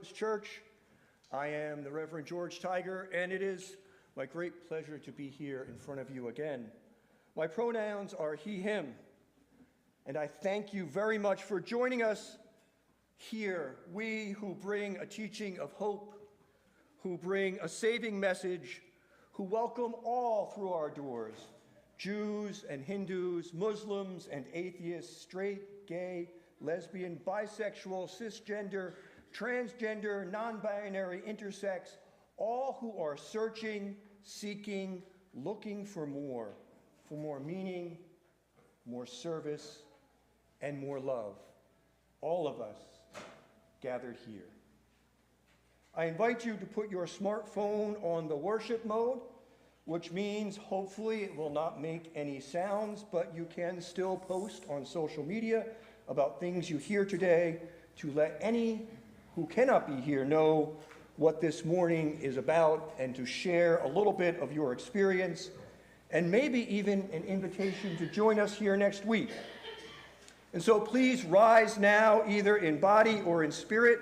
Lord's Church. I am the Reverend George Tyger, and it is my great pleasure to be here in front of you again. My pronouns are he, him, and I thank you very much for joining us here, we who bring a teaching of hope, who bring a saving message, who welcome all through our doors, Jews and Hindus, Muslims and atheists, straight, gay, lesbian, bisexual, cisgender, transgender, non-binary, intersex, all who are searching, seeking, looking for more meaning, more service, and more love. All of us gathered here. I invite you to put your smartphone on the worship mode, which means hopefully it will not make any sounds, but you can still post on social media about things you hear today to let any who cannot be here know what this morning is about and to share a little bit of your experience and maybe even an invitation to join us here next week. And so please rise now, either in body or in spirit,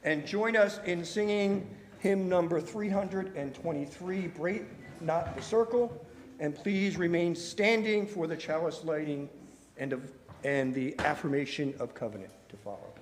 and join us in singing hymn number 323, Break Not the Circle, and please remain standing for the chalice lighting and the affirmation of covenant to follow.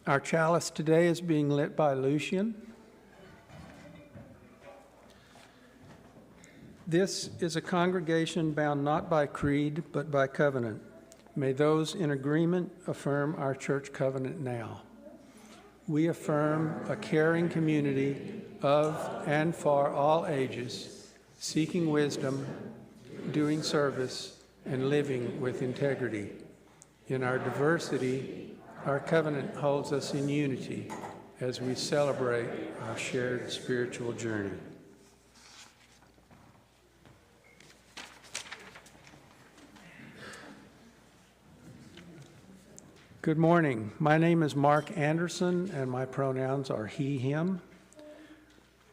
Our chalice today is being lit by Lucian. This is a congregation bound not by creed, but by covenant. May those in agreement affirm our church covenant now. We affirm a caring community of and for all ages, seeking wisdom, doing service, and living with integrity. In our diversity, our covenant holds us in unity as we celebrate our shared spiritual journey. Good morning. My name is Mark Anderson, and my pronouns are he, him.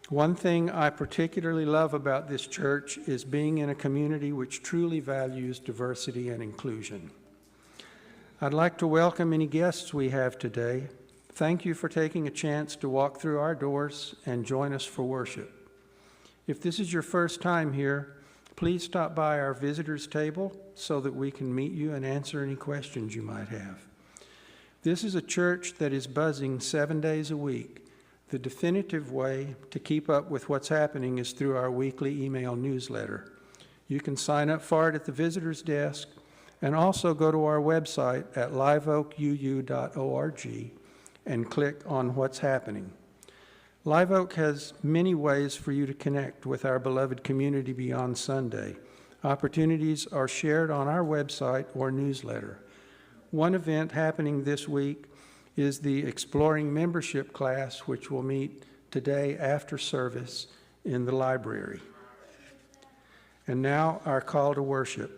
One thing I particularly love about this church is being in a community which truly values diversity and inclusion. I'd like to welcome any guests we have today. Thank you for taking a chance to walk through our doors and join us for worship. If this is your first time here, please stop by our visitors table so that we can meet you and answer any questions you might have. This is a church that is buzzing 7 days a week. The definitive way to keep up with what's happening is through our weekly email newsletter. You can sign up for it at the visitors desk, and also go to our website at liveoakuu.org and click on What's Happening. Live Oak has many ways for you to connect with our beloved community beyond Sunday. Opportunities are shared on our website or newsletter. One event happening this week is the Exploring Membership class, which will meet today after service in the library. And now our call to worship.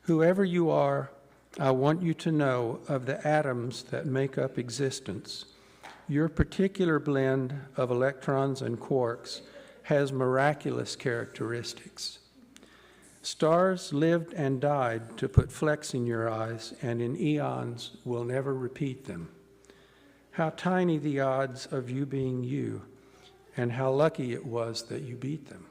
Whoever you are, I want you to know of the atoms that make up existence. Your particular blend of electrons and quarks has miraculous characteristics. Stars lived and died to put flecks in your eyes, and in eons will never repeat them. How tiny the odds of you being you, and how lucky it was that you beat them.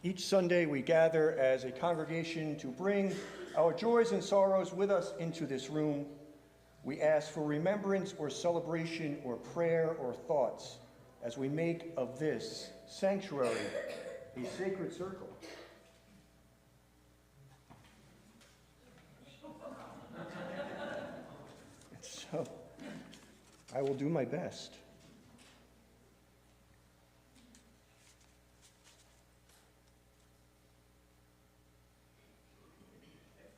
Each Sunday, we gather as a congregation to bring our joys and sorrows with us into this room. We ask for remembrance or celebration or prayer or thoughts as we make of this sanctuary a sacred circle. And so, I will do my best.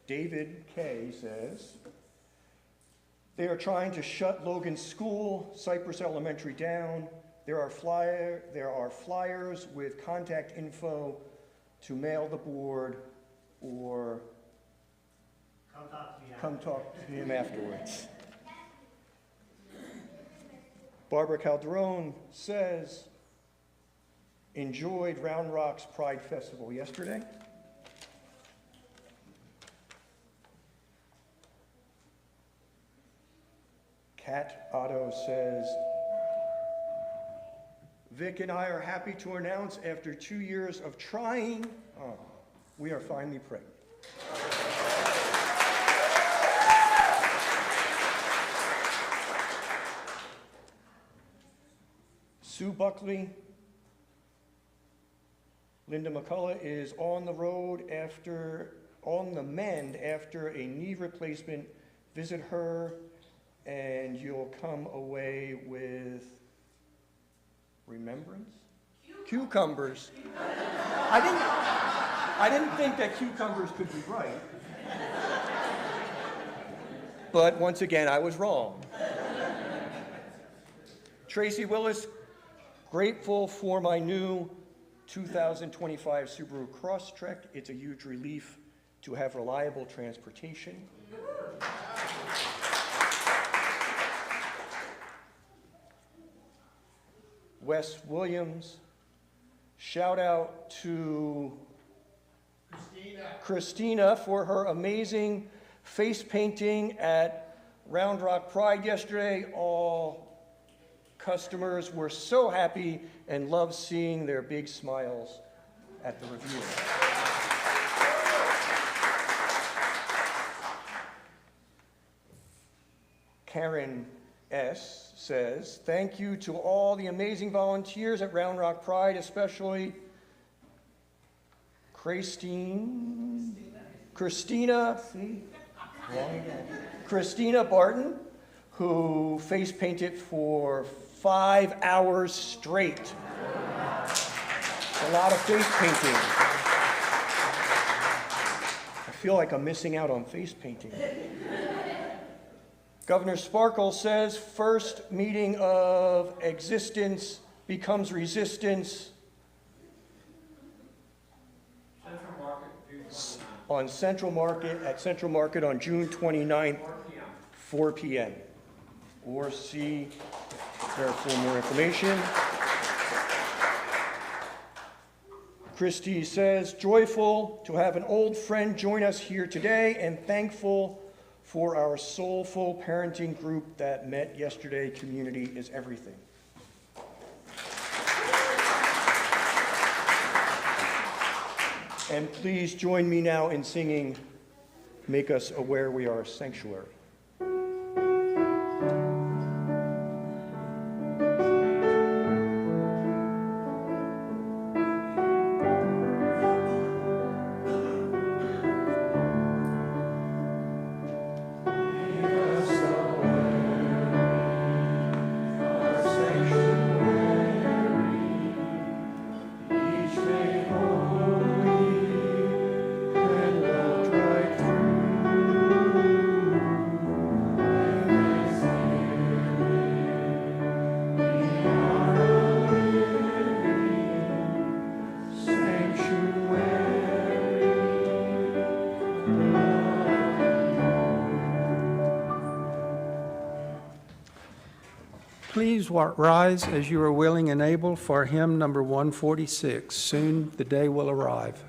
David K. says, they are trying to shut Logan's School, Cypress Elementary down. There are flyers with contact info to mail the board or come talk to him afterwards. Barbara Calderon says, enjoyed Round Rock's Pride Festival yesterday. Kat Otto says, Vic and I are happy to announce after 2 years of trying, we are finally pregnant. Sue Buckley, Linda McCullough is on the mend after a knee replacement. Visit her and you'll come away with remembrance? Cucumbers. I didn't think that cucumbers could be right. But once again, I was wrong. Tracy Willis, grateful for my new 2025 Subaru Crosstrek. It's a huge relief to have reliable transportation. Wes Williams, shout out to Christina for her amazing face painting at Round Rock Pride yesterday. All customers were so happy and loved seeing their big smiles at the review. Karen S. says, thank you to all the amazing volunteers at Round Rock Pride, especially Christina Barton, who face painted for 5 hours straight. A lot of face painting. I feel like I'm missing out on face painting. Governor Sparkle says, first meeting of existence becomes resistance on Central Market, at Central Market on June 29th, 4 p.m. Or see there for more information. Christy says, joyful to have an old friend join us here today and thankful for our soulful parenting group that met yesterday. Community is everything. And please join me now in singing, Make Us Aware We Are a Sanctuary. Please rise as you are willing and able for hymn number 146. Soon the day will arrive.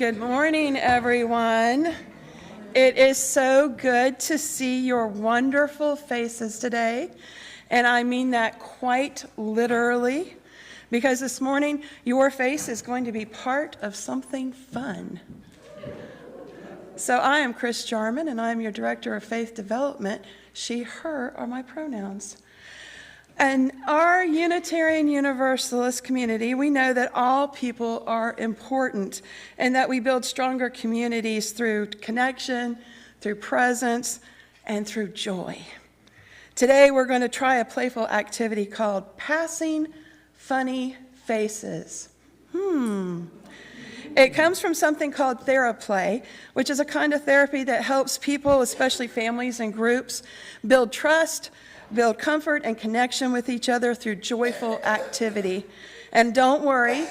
Good morning, everyone. It is so good to see your wonderful faces today, and I mean that quite literally, because this morning your face is going to be part of something fun. So I am Chris Jarman, and I am your Director of Faith Development. She, her are my pronouns. And our Unitarian Universalist community, we know that all people are important and that we build stronger communities through connection, through presence, and through joy. Today, we're going to try a playful activity called Passing Funny Faces. It comes from something called theraplay, which is a kind of therapy that helps people, especially families and groups, build trust, build comfort and connection with each other through joyful activity. And don't worry,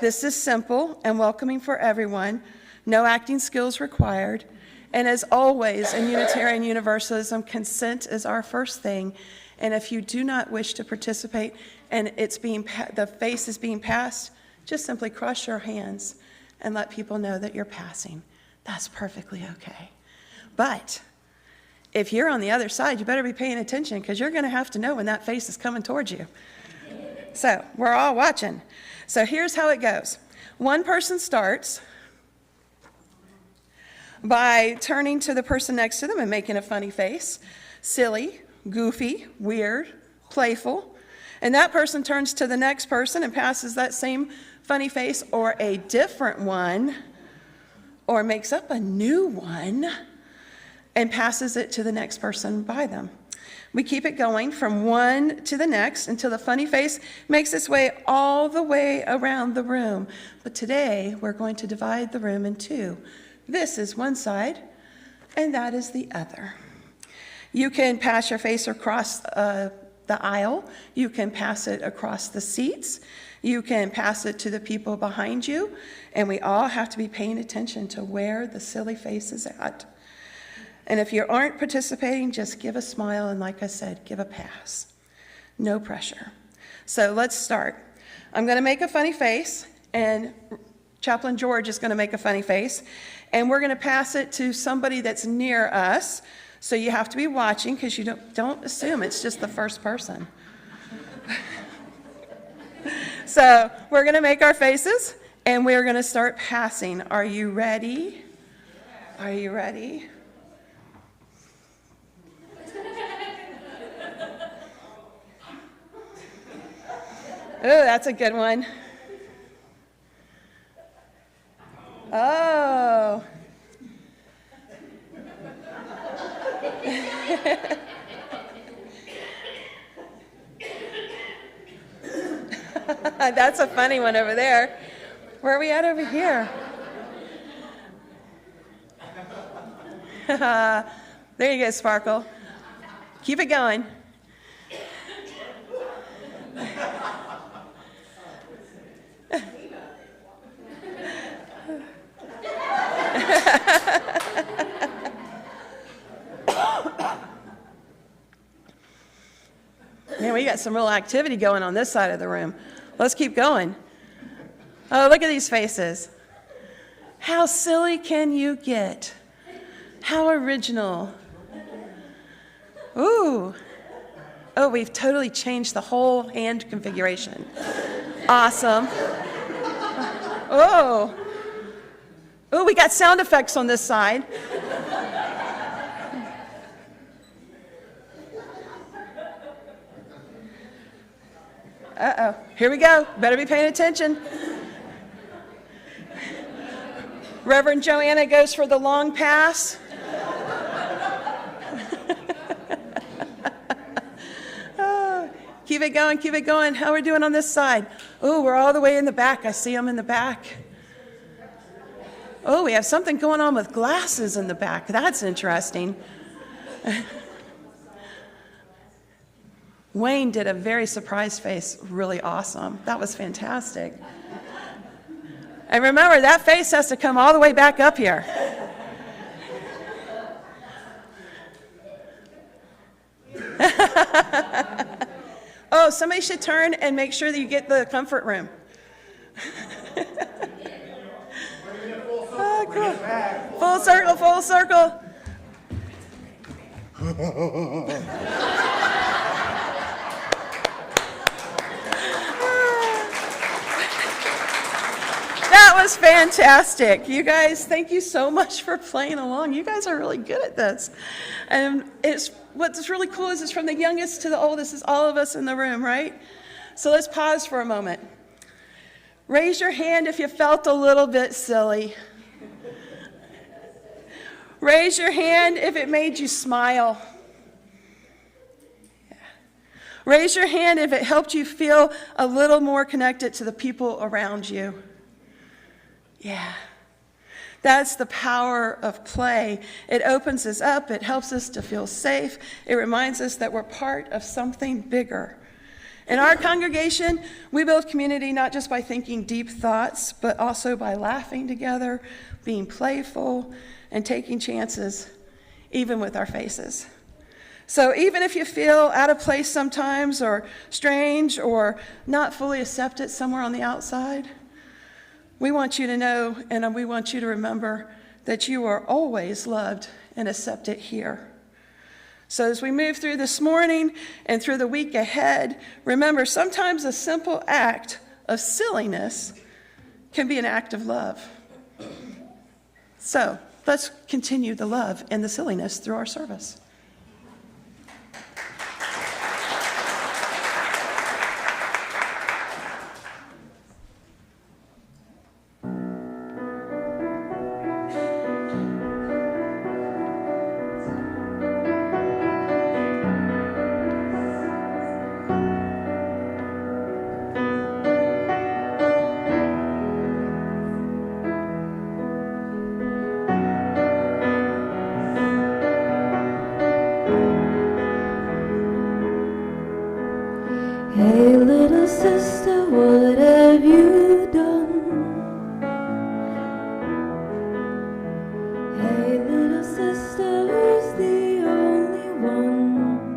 this is simple and welcoming for everyone. No acting skills required. And as always in Unitarian Universalism, consent is our first thing. And if you do not wish to participate and the face is being passed, just simply cross your hands and let people know that you're passing. That's perfectly okay. But if you're on the other side, you better be paying attention because you're going to have to know when that face is coming towards you. So we're all watching. So here's how it goes. One person starts by turning to the person next to them and making a funny face. Silly, goofy, weird, playful. And that person turns to the next person and passes that same funny face or a different one or makes up a new one and passes it to the next person by them. We keep it going from one to the next until the funny face makes its way all the way around the room. But today, we're going to divide the room in two. This is one side, and that is the other. You can pass your face across the aisle. You can pass it across the seats. You can pass it to the people behind you. And we all have to be paying attention to where the silly face is at. And if you aren't participating, just give a smile and, like I said, give a pass. No pressure. So let's start. I'm going to make a funny face, and Chaplain George is going to make a funny face, and we're going to pass it to somebody that's near us. So you have to be watching because you don't assume it's just the first person. So we're going to make our faces, and we're going to start passing. Are you ready? Are you ready? Oh, that's a good one. Oh. That's a funny one over there. Where are we at over here? There you go, Sparkle. Keep it going. Man, we got some real activity going on this side of the room. Let's keep going. Oh, look at these faces. How silly can you get? How original. Ooh. Oh, we've totally changed the whole hand configuration. Awesome. Oh. Oh, we got sound effects on this side. Uh-oh. Here we go. Better be paying attention. Reverend Joanna goes for the long pass. Oh, keep it going, keep it going. How are we doing on this side? Oh, we're all the way in the back. I see them in the back. Oh, we have something going on with glasses in the back. That's interesting. Wayne did a very surprised face. Really awesome. That was fantastic. And remember, that face has to come all the way back up here. Oh, somebody should turn and make sure that you get the comfort room. Bring it back. Full circle, full circle. That was fantastic. You guys, thank you so much for playing along. You guys are really good at this. And what's really cool is it's from the youngest to the oldest. It's all of us in the room, right? So let's pause for a moment. Raise your hand if you felt a little bit silly. Raise your hand if it made you smile. Yeah. Raise your hand if it helped you feel a little more connected to the people around you. Yeah. That's the power of play. It opens us up. It helps us to feel safe. It reminds us that we're part of something bigger. In our congregation, we build community not just by thinking deep thoughts, but also by laughing together, being playful, and taking chances, even with our faces. So even if you feel out of place sometimes, or strange, or not fully accepted somewhere on the outside, we want you to know, and we want you to remember, that you are always loved and accepted here. So as we move through this morning and through the week ahead, remember, sometimes a simple act of silliness can be an act of love. So let's continue the love and the silliness through our service. Hey little sister, what have you done? Hey little sister, who's the only one?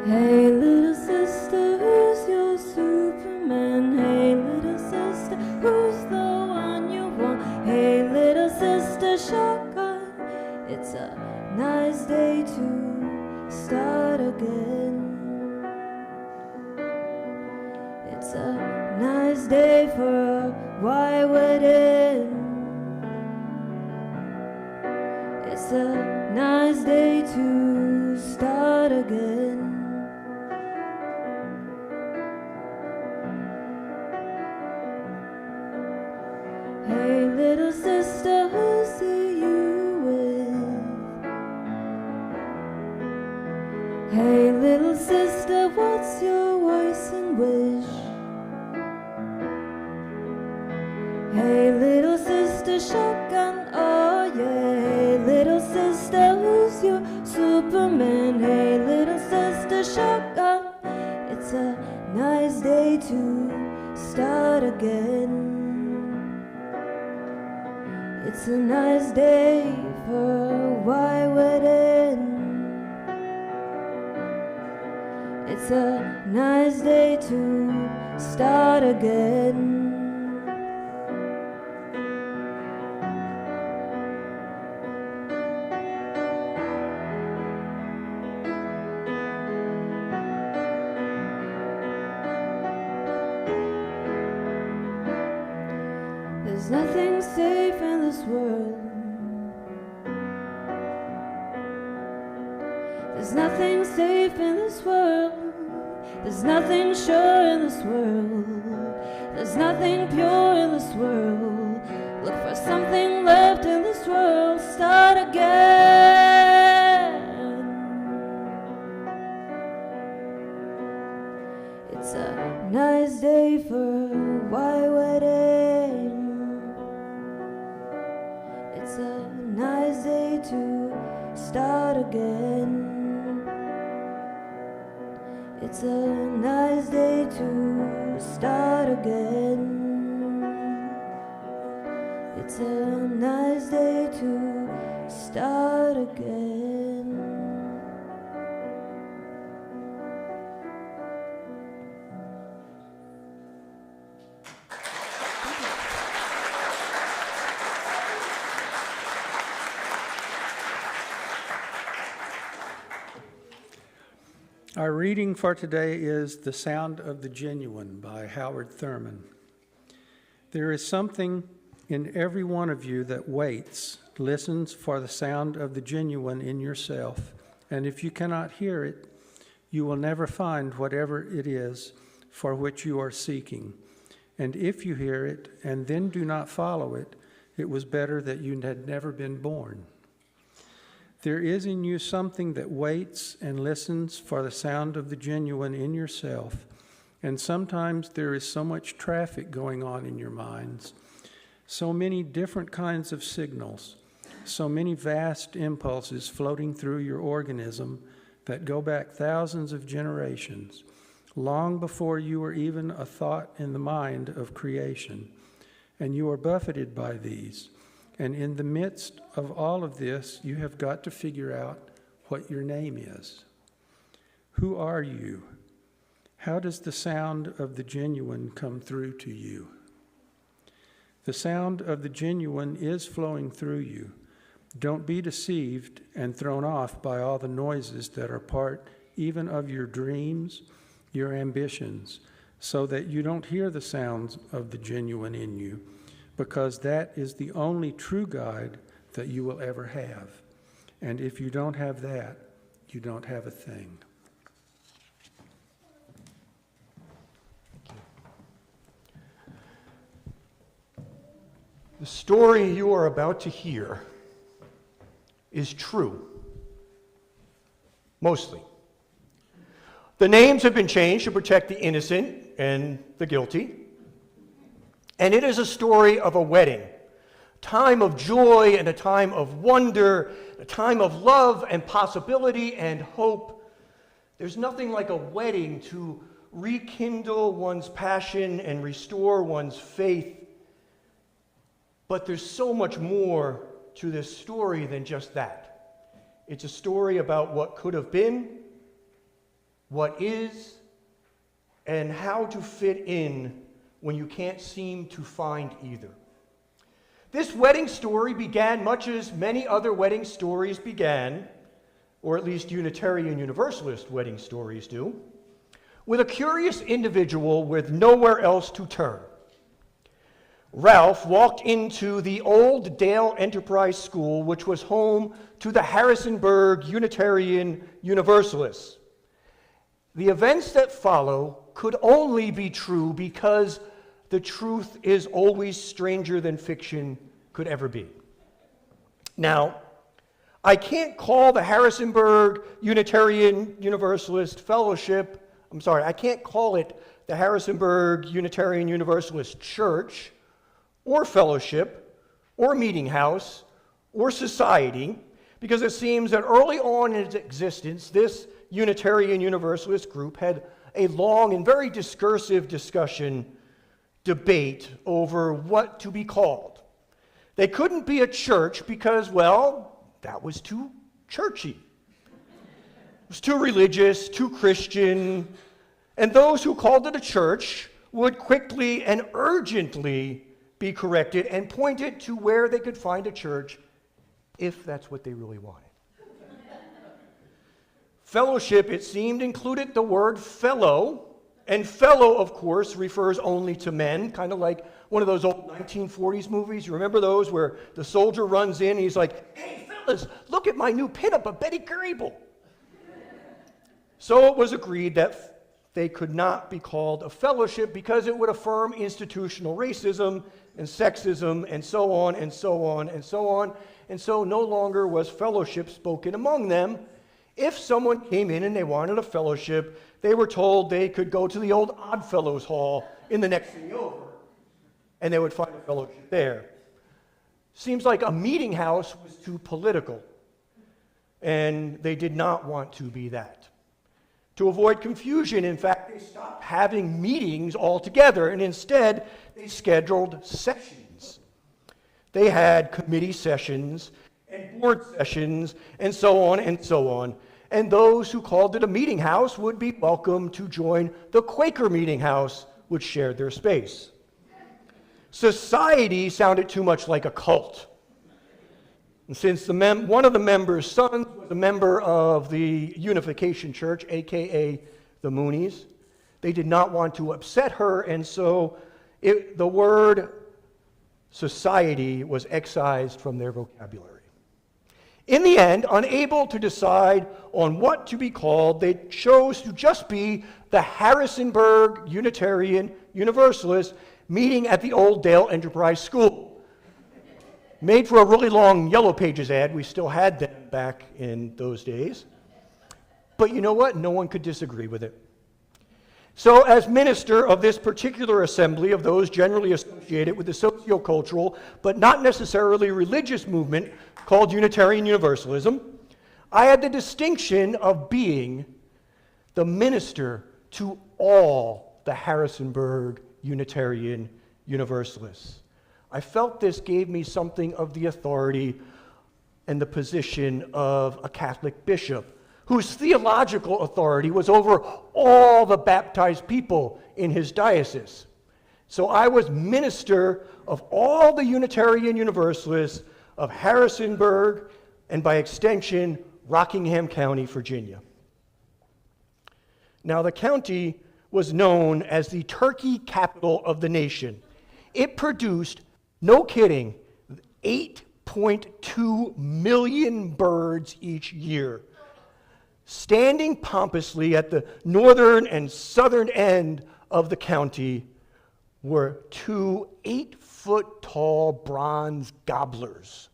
Hey little sister, who's your Superman? Hey little sister, who's the one you want? Hey little sister, shotgun, it's a nice day to start again. It's a nice day for a white wedding. It's a nice day to start again. Hey little sister, who's you with? Hey little sister, what's your voice and wish? Hey little sister, shotgun, oh yeah. Hey little sister, who's your Superman? Hey little sister, shotgun, it's a nice day to start again. It's a nice day for a white wedding. It's a nice day to start again. There's nothing safe in this world. There's nothing safe in this world. There's nothing sure in this world. There's nothing pure in this world. Look for something left in this world. Start again. It's a nice day for a white wedding. It's a nice day to start again. It's a nice day to start again. It's a nice day to start again. Our reading for today is The Sound of the Genuine by Howard Thurman. There is something in every one of you that waits, listens for the sound of the genuine in yourself, and if you cannot hear it, you will never find whatever it is for which you are seeking. And if you hear it and then do not follow it, it was better that you had never been born. There is in you something that waits and listens for the sound of the genuine in yourself, and sometimes there is so much traffic going on in your minds, so many different kinds of signals, so many vast impulses floating through your organism that go back thousands of generations, long before you were even a thought in the mind of creation. And you are buffeted by these. And in the midst of all of this, you have got to figure out what your name is. Who are you? How does the sound of the genuine come through to you? The sound of the genuine is flowing through you. Don't be deceived and thrown off by all the noises that are part even of your dreams, your ambitions, so that you don't hear the sounds of the genuine in you, because that is the only true guide that you will ever have. And if you don't have that, you don't have a thing. The story you are about to hear is true. Mostly. The names have been changed to protect the innocent and the guilty. And it is a story of a wedding, a time of joy and a time of wonder, a time of love and possibility and hope. There's nothing like a wedding to rekindle one's passion and restore one's faith. But there's so much more to this story than just that. It's a story about what could have been, what is, and how to fit in when you can't seem to find either. This wedding story began much as many other wedding stories began, or at least Unitarian Universalist wedding stories do, with a curious individual with nowhere else to turn. Ralph walked into the old Dale Enterprise School, which was home to the Harrisonburg Unitarian Universalists. The events that follow could only be true because the truth is always stranger than fiction could ever be. Now, I can't call the Harrisonburg Unitarian Universalist Fellowship, I can't call it the Harrisonburg Unitarian Universalist Church, or fellowship, or meeting house, or society, because it seems that early on in its existence, this Unitarian Universalist group had a long and very discursive debate over what to be called. They couldn't be a church because, well, that was too churchy. It was too religious, too Christian, and those who called it a church would quickly and urgently be corrected and pointed to where they could find a church if that's what they really wanted. Fellowship, it seemed, included the word fellow, and fellow, of course, refers only to men, kind of like one of those old 1940s movies. You remember those where the soldier runs in and he's like, "Hey, fellas, look at my new pinup of Betty Grable." So it was agreed that they could not be called a fellowship because it would affirm institutional racism and sexism and so on and so on and so on. And so no longer was fellowship spoken among them. If someone came in and they wanted a fellowship, they were told they could go to the old Oddfellows Hall in the next city over, and they would find a fellowship there. Seems like a meeting house was too political, and they did not want to be that. To avoid confusion, in fact, they stopped having meetings altogether, and instead they scheduled sessions. They had committee sessions and board sessions and so on and so on. And those who called it a meeting house would be welcome to join the Quaker meeting house, which shared their space. Society sounded too much like a cult. And since one of the members' sons was a member of the Unification Church, a.k.a. the Moonies, they did not want to upset her, and so the word society was excised from their vocabulary. In the end, unable to decide on what to be called, they chose to just be the Harrisonburg Unitarian Universalists meeting at the old Dale Enterprise School. Made for a really long Yellow Pages ad. We still had them back in those days. But you know what? No one could disagree with it. So as minister of this particular assembly of those generally associated with the sociocultural but not necessarily religious movement called Unitarian Universalism, I had the distinction of being the minister to all the Harrisonburg Unitarian Universalists. I felt this gave me something of the authority and the position of a Catholic bishop, whose theological authority was over all the baptized people in his diocese. So I was minister of all the Unitarian Universalists of Harrisonburg and by extension, Rockingham County, Virginia. Now the county was known as the turkey capital of the nation. It produced, no kidding, 8.2 million birds each year. Standing pompously at the northern and southern end of the county were 2 8-foot-tall bronze gobblers.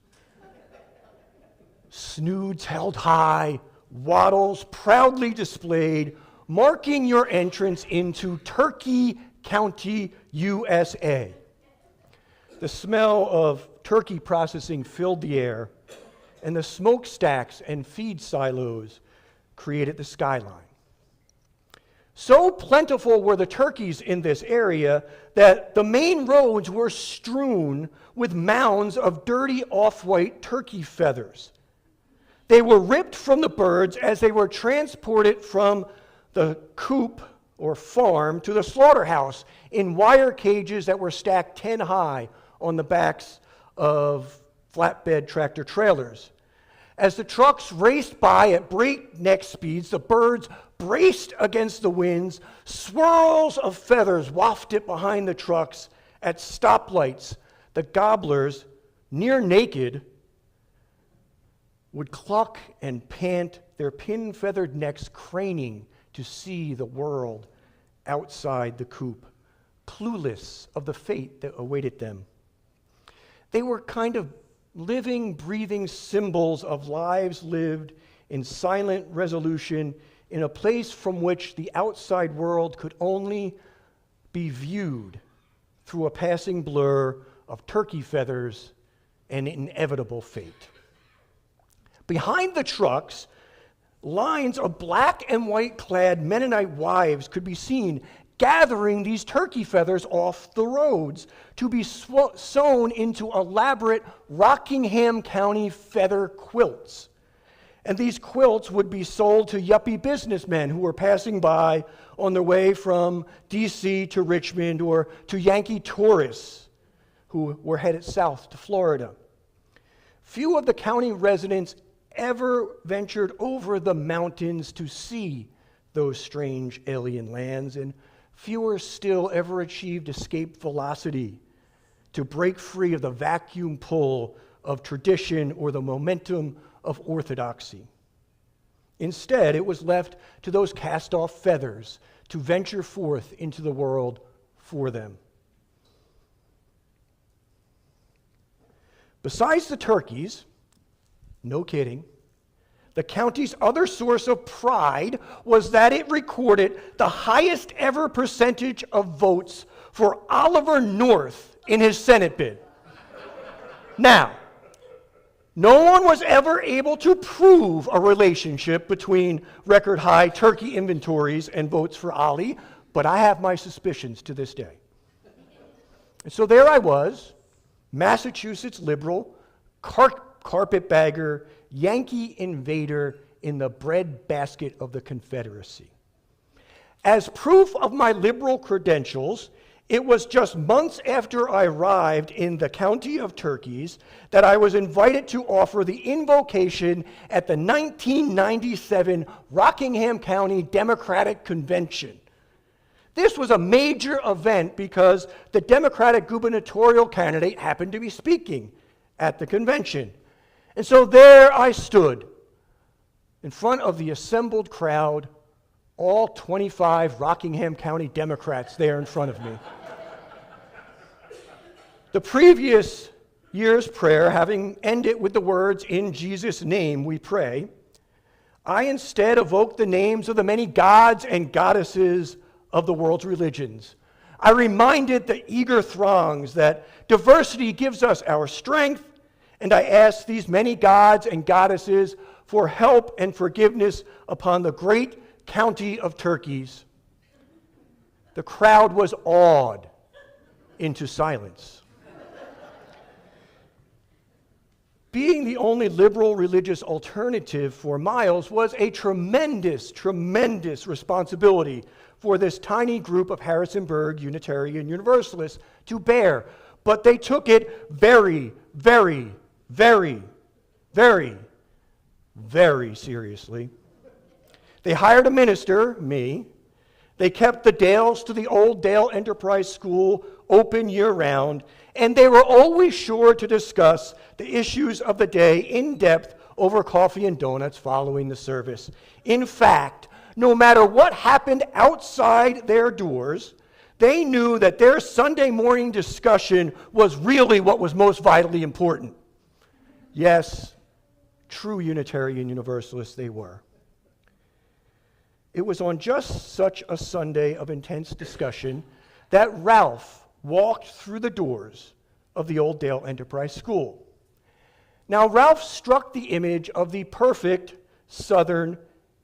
Snoods held high, wattles proudly displayed, marking your entrance into Turkey County, USA. The smell of turkey processing filled the air, and the smokestacks and feed silos created the skyline. So plentiful were the turkeys in this area that the main roads were strewn with mounds of dirty off-white turkey feathers. They were ripped from the birds as they were transported from the coop or farm to the slaughterhouse in wire cages that were stacked 10 high on the backs of flatbed tractor trailers. As the trucks raced by at breakneck speeds, the birds braced against the winds. Swirls of feathers wafted behind the trucks at stoplights. The gobblers, near naked, would cluck and pant, their pin-feathered necks craning to see the world outside the coop, clueless of the fate that awaited them. They were kind of living, breathing symbols of lives lived in silent resolution in a place from which the outside world could only be viewed through a passing blur of turkey feathers and inevitable fate. Behind the trucks, lines of black and white clad Mennonite wives could be seen gathering these turkey feathers off the roads to be sewn into elaborate Rockingham County feather quilts. And these quilts would be sold to yuppie businessmen who were passing by on their way from D.C. to Richmond, or to Yankee tourists who were headed south to Florida. Few of the county residents ever ventured over the mountains to see those strange alien lands, and fewer still ever achieved escape velocity to break free of the vacuum pull of tradition or the momentum of orthodoxy. Instead, it was left to those cast-off feathers to venture forth into the world for them. Besides the turkeys, no kidding, the county's other source of pride was that it recorded the highest ever percentage of votes for Oliver North in his Senate bid. Now, no one was ever able to prove a relationship between record-high turkey inventories and votes for Ollie, but I have my suspicions to this day. And so there I was, Massachusetts liberal, carpetbagger, Yankee invader in the breadbasket of the Confederacy. As proof of my liberal credentials, It was just months after I arrived in the county of Turkeys that I was invited to offer the invocation at the 1997 Rockingham County Democratic Convention. This was a major event because the Democratic gubernatorial candidate happened to be speaking at the convention. And so there I stood in front of the assembled crowd, all 25 Rockingham County Democrats there in front of me. The previous year's prayer, having ended with the words, "In Jesus' name we pray," I instead evoked the names of the many gods and goddesses of the world's religions. I reminded the eager throngs that diversity gives us our strength, and I asked these many gods and goddesses for help and forgiveness upon the great county of Turkeys. The crowd was awed into silence. Being the only liberal religious alternative for miles was a tremendous, tremendous responsibility for this tiny group of Harrisonburg Unitarian Universalists to bear. But they took it very, very, very, very, very seriously. They hired a minister, me. They kept the Dales to the old Dale Enterprise School open year-round, and they were always sure to discuss the issues of the day in depth over coffee and donuts following the service. In fact, no matter what happened outside their doors, they knew that their Sunday morning discussion was really what was most vitally important. Yes, true Unitarian Universalists they were. It was on just such a Sunday of intense discussion that Ralph walked through the doors of the old Dale Enterprise School. Now, Ralph struck the image of the perfect Southern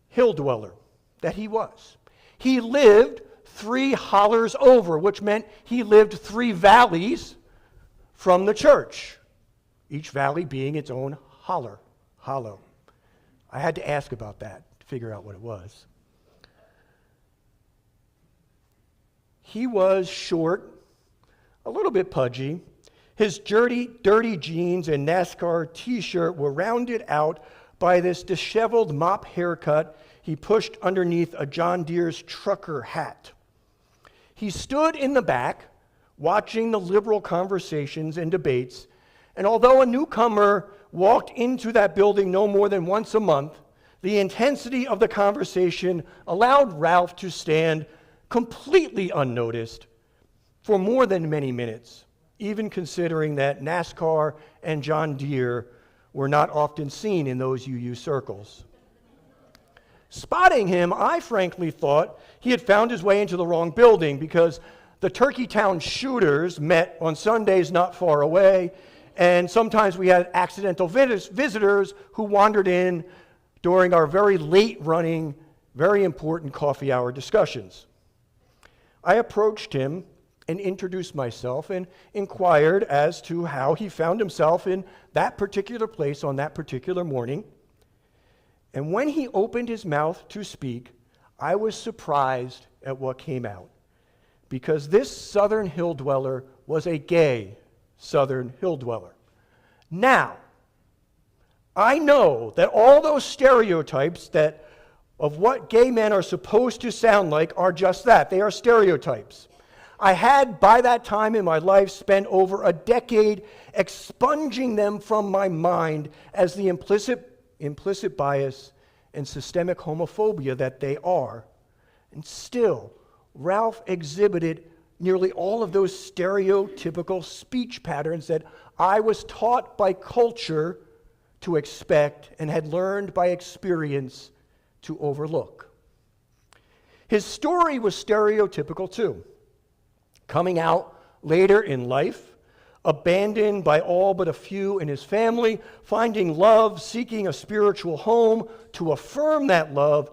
hill dweller that he was. He lived 3 hollers over, which meant he lived 3 valleys from the church, each valley being its own hollow. I had to ask about that to figure out what it was. He was short, a little bit pudgy. His dirty jeans and NASCAR t-shirt were rounded out by this disheveled mop haircut he pushed underneath a John Deere's trucker hat. He stood in the back, watching the liberal conversations and debates, and although a newcomer walked into that building no more than once a month, the intensity of the conversation allowed Ralph to stand completely unnoticed for more than many minutes, even considering that NASCAR and John Deere were not often seen in those UU circles. Spotting him, I frankly thought he had found his way into the wrong building because the Turkeytown shooters met on Sundays not far away, and sometimes we had accidental visitors who wandered in during our very late-running, very important coffee hour discussions. I approached him and introduced myself and inquired as to how he found himself in that particular place on that particular morning. And when he opened his mouth to speak, I was surprised at what came out, because this Southern hill dweller was a gay Southern hill dweller. Now, I know that all those stereotypes of what gay men are supposed to sound like are just that. They are stereotypes. I had, by that time in my life, spent over a decade expunging them from my mind as the implicit bias and systemic homophobia that they are. And still, Ralph exhibited nearly all of those stereotypical speech patterns that I was taught by culture to expect and had learned by experience to overlook. His story was stereotypical too. Coming out later in life, abandoned by all but a few in his family, finding love, seeking a spiritual home to affirm that love,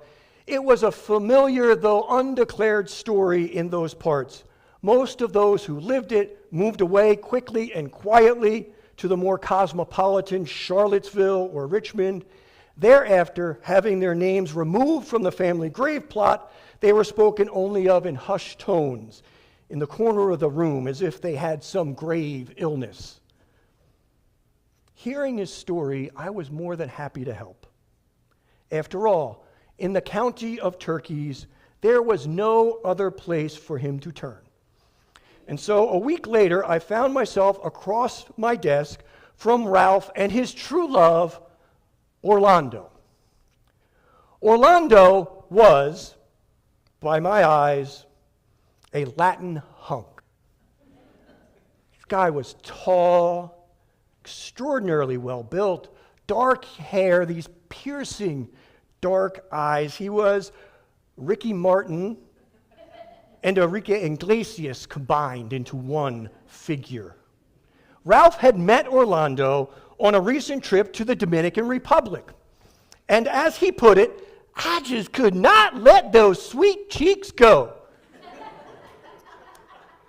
it was a familiar though undeclared story in those parts. Most of those who lived it moved away quickly and quietly to the more cosmopolitan Charlottesville or Richmond. Thereafter, having their names removed from the family grave plot, they were spoken only of in hushed tones in the corner of the room as if they had some grave illness. Hearing his story, I was more than happy to help. After all, in the county of turkeys, there was no other place for him to turn. And so a week later, I found myself across my desk from Ralph and his true love, Orlando. Orlando was, by my eyes, a Latin hunk. This guy was tall, extraordinarily well built, dark hair, these piercing dark eyes. He was Ricky Martin and Enrique Iglesias combined into one figure. Ralph had met Orlando on a recent trip to the Dominican Republic. And as he put it, I just could not let those sweet cheeks go.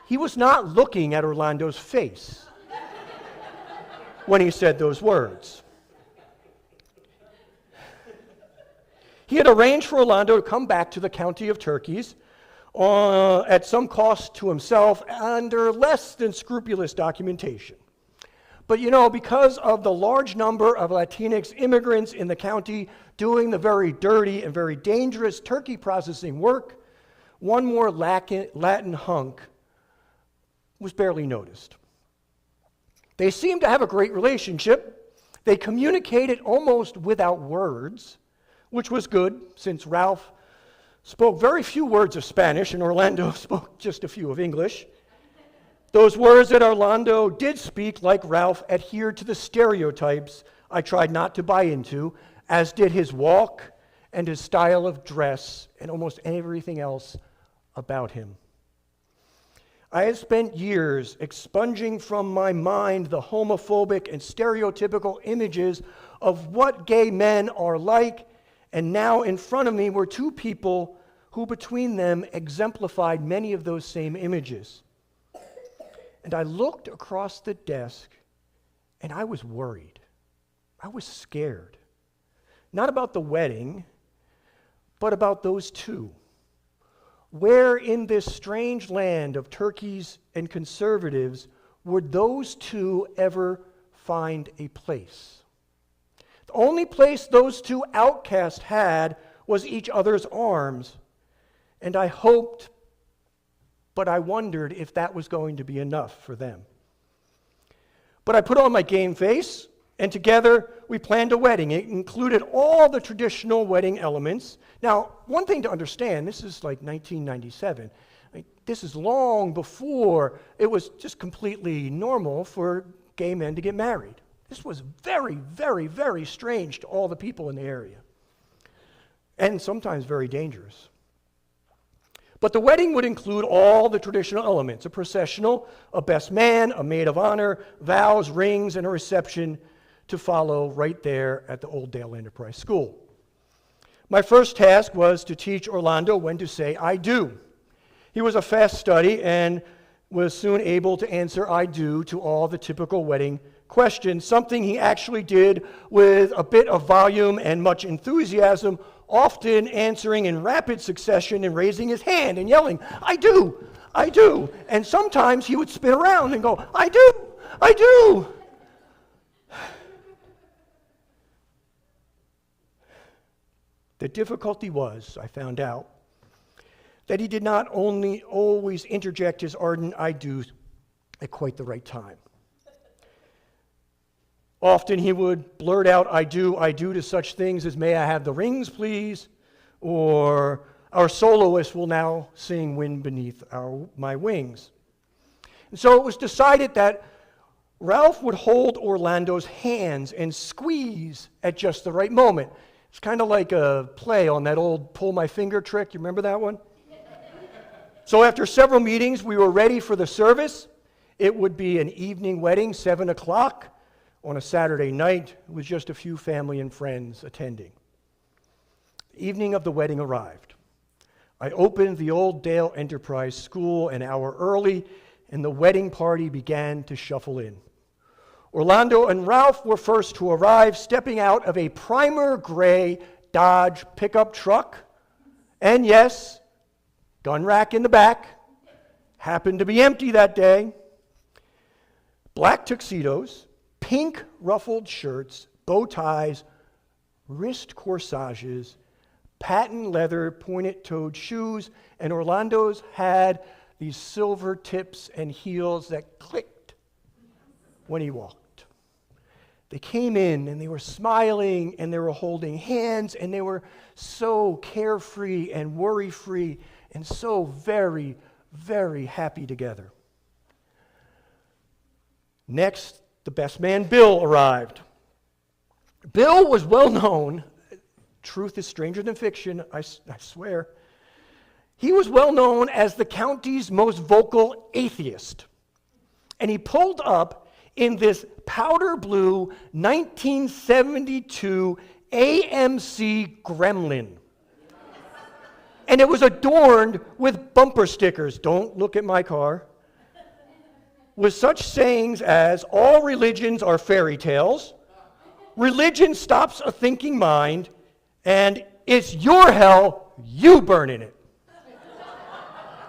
He was not looking at Orlando's face when he said those words. He had arranged for Orlando to come back to the county of turkeys at some cost to himself under less than scrupulous documentation. But because of the large number of Latinx immigrants in the county doing the very dirty and very dangerous turkey processing work, one more Latin hunk was barely noticed. They seemed to have a great relationship. They communicated almost without words, which was good since Ralph spoke very few words of Spanish and Orlando spoke just a few of English. Those words that Orlando did speak, like Ralph, adhered to the stereotypes I tried not to buy into, as did his walk and his style of dress and almost everything else about him. I had spent years expunging from my mind the homophobic and stereotypical images of what gay men are like, and now in front of me were two people who between them exemplified many of those same images. And I looked across the desk, and I was worried. I was scared. Not about the wedding, but about those two. Where in this strange land of turkeys and conservatives would those two ever find a place? The only place those two outcasts had was each other's arms, and I hoped, but I wondered if that was going to be enough for them. But I put on my game face, and together we planned a wedding. It included all the traditional wedding elements. Now, one thing to understand, this is like 1997. This is long before it was just completely normal for gay men to get married. This was very, very, very strange to all the people in the area, and sometimes very dangerous. But the wedding would include all the traditional elements: a processional, a best man, a maid of honor, vows, rings, and a reception to follow right there at the Old Dale Enterprise School. My first task was to teach Orlando when to say "I do." He was a fast study and was soon able to answer "I do" to all the typical wedding questions, something he actually did with a bit of volume and much enthusiasm, often answering in rapid succession and raising his hand and yelling, "I do, I do." And sometimes he would spin around and go, "I do, I do." The difficulty was, I found out, that he did not only always interject his ardent "I do" at quite the right time. Often he would blurt out I do" to such things as "May I have the rings, please?" or "Our soloist will now sing Wind Beneath My Wings." And so it was decided that Ralph would hold Orlando's hands and squeeze at just the right moment. It's kind of like a play on that old pull my finger trick. You remember that one? So after several meetings, we were ready for the service. It would be an evening wedding, 7 o'clock on a Saturday night, with just a few family and friends attending. The evening of the wedding arrived. I opened the Old Dale Enterprise School an hour early, and the wedding party began to shuffle in. Orlando and Ralph were first to arrive, stepping out of a primer gray Dodge pickup truck, and yes, gun rack in the back, happened to be empty that day. Black tuxedos, pink ruffled shirts, bow ties, wrist corsages, patent leather pointed-toed shoes, and Orlando's had these silver tips and heels that clicked when he walked. They came in and they were smiling and they were holding hands and they were so carefree and worry-free and so very, very happy together. Next, the best man, Bill, arrived. Bill was well known. Truth is stranger than fiction, I swear. He was well known as the county's most vocal atheist. And he pulled up in this powder blue 1972 AMC Gremlin. And it was adorned with bumper stickers, "Don't look at my car," with such sayings as, "All religions are fairy tales," "Religion stops a thinking mind," and "It's your hell, you burn in it."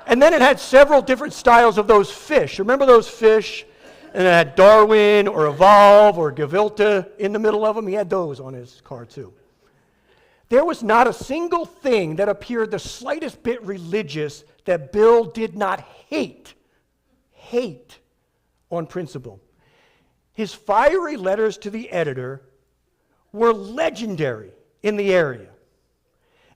And then it had several different styles of those fish. Remember those fish? And it had Darwin or Evolve or Gavilta in the middle of them. He had those on his car too. There was not a single thing that appeared the slightest bit religious that Bill did not hate on principle. His fiery letters to the editor were legendary in the area.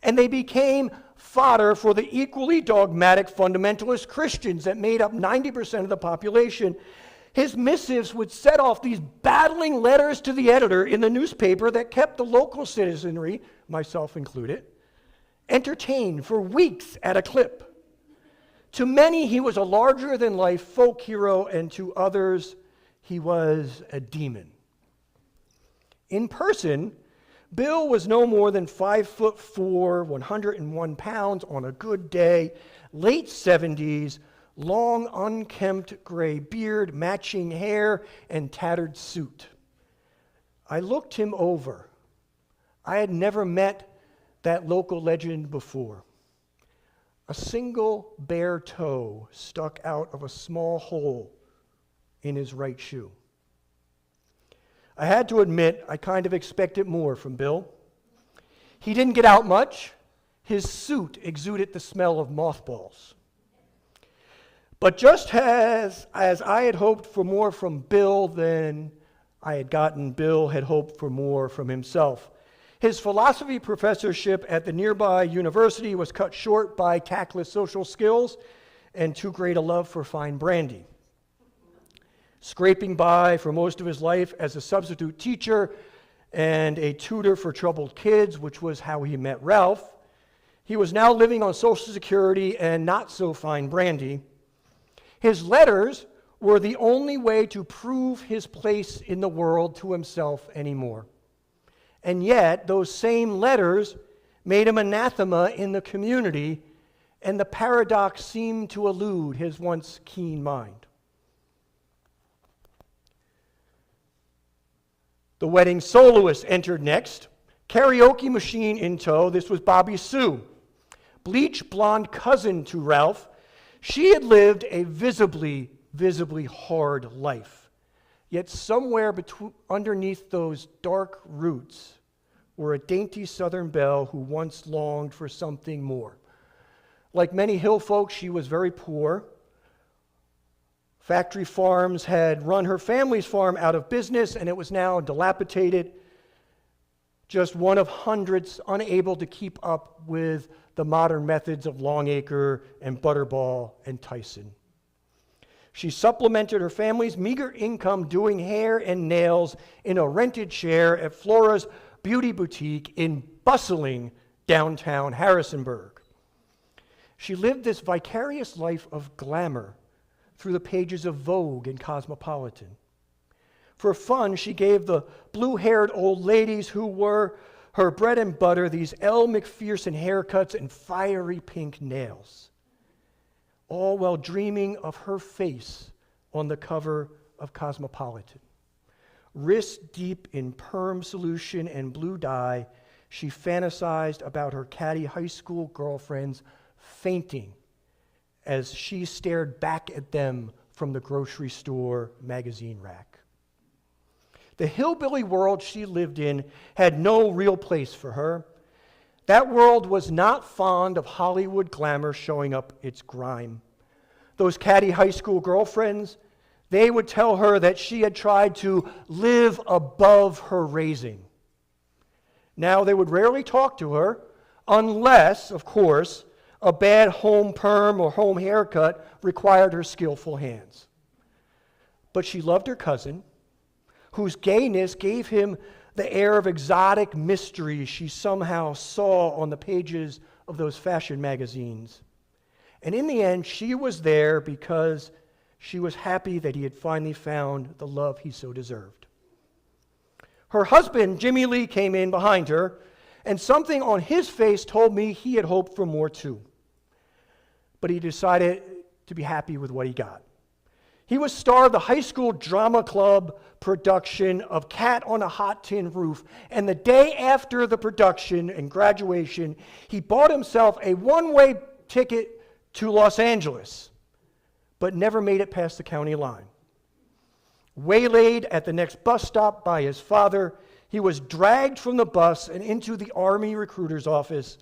And they became fodder for the equally dogmatic fundamentalist Christians that made up 90% of the population. His missives would set off these battling letters to the editor in the newspaper that kept the local citizenry, myself included, entertained for weeks at a clip. To many, he was a larger-than-life folk hero, and to others, he was a demon. In person, Bill was no more than 5'4", 101 pounds on a good day, late 70s, long unkempt gray beard, matching hair, and tattered suit. I looked him over. I had never met that local legend before. A single bare toe stuck out of a small hole in his right shoe. I had to admit, I kind of expected more from Bill. He didn't get out much. His suit exuded the smell of mothballs. But just as I had hoped for more from Bill than I had gotten, Bill had hoped for more from himself. His philosophy professorship at the nearby university was cut short by tactless social skills and too great a love for fine brandy. Scraping by for most of his life as a substitute teacher and a tutor for troubled kids, which was how he met Ralph, he was now living on Social Security and not so fine brandy. His letters were the only way to prove his place in the world to himself anymore. And yet, those same letters made him anathema in the community, and the paradox seemed to elude his once keen mind. The wedding soloist entered next, karaoke machine in tow. This was Bobby Sue, bleach blonde cousin to Ralph. She had lived a visibly hard life. Yet somewhere underneath those dark roots were a dainty Southern belle who once longed for something more. Like many hill folks, she was very poor. Factory farms had run her family's farm out of business, and it was now dilapidated. Just one of hundreds unable to keep up with the modern methods of Longacre and Butterball and Tyson. She supplemented her family's meager income doing hair and nails in a rented chair at Flora's Beauty Boutique in bustling downtown Harrisonburg. She lived this vicarious life of glamour through the pages of Vogue and Cosmopolitan. For fun, she gave the blue-haired old ladies who were her bread and butter these Elle Macpherson haircuts and fiery pink nails, all while dreaming of her face on the cover of Cosmopolitan. Wrist deep in perm solution and blue dye, she fantasized about her catty high school girlfriends fainting as she stared back at them from the grocery store magazine rack. The hillbilly world she lived in had no real place for her. That world was not fond of Hollywood glamour showing up its grime. Those catty high school girlfriends, they would tell her that she had tried to live above her raising. Now they would rarely talk to her, unless, of course, a bad home perm or home haircut required her skillful hands. But she loved her cousin, whose gayness gave him the air of exotic mystery she somehow saw on the pages of those fashion magazines. And in the end, she was there because she was happy that he had finally found the love he so deserved. Her husband, Jimmy Lee, came in behind her, and something on his face told me he had hoped for more too. But he decided to be happy with what he got. He was star of the high school drama club production of Cat on a Hot Tin Roof, and the day after the production and graduation, he bought himself a one-way ticket to Los Angeles, but never made it past the county line. Waylaid at the next bus stop by his father, he was dragged from the bus and into the Army recruiter's office,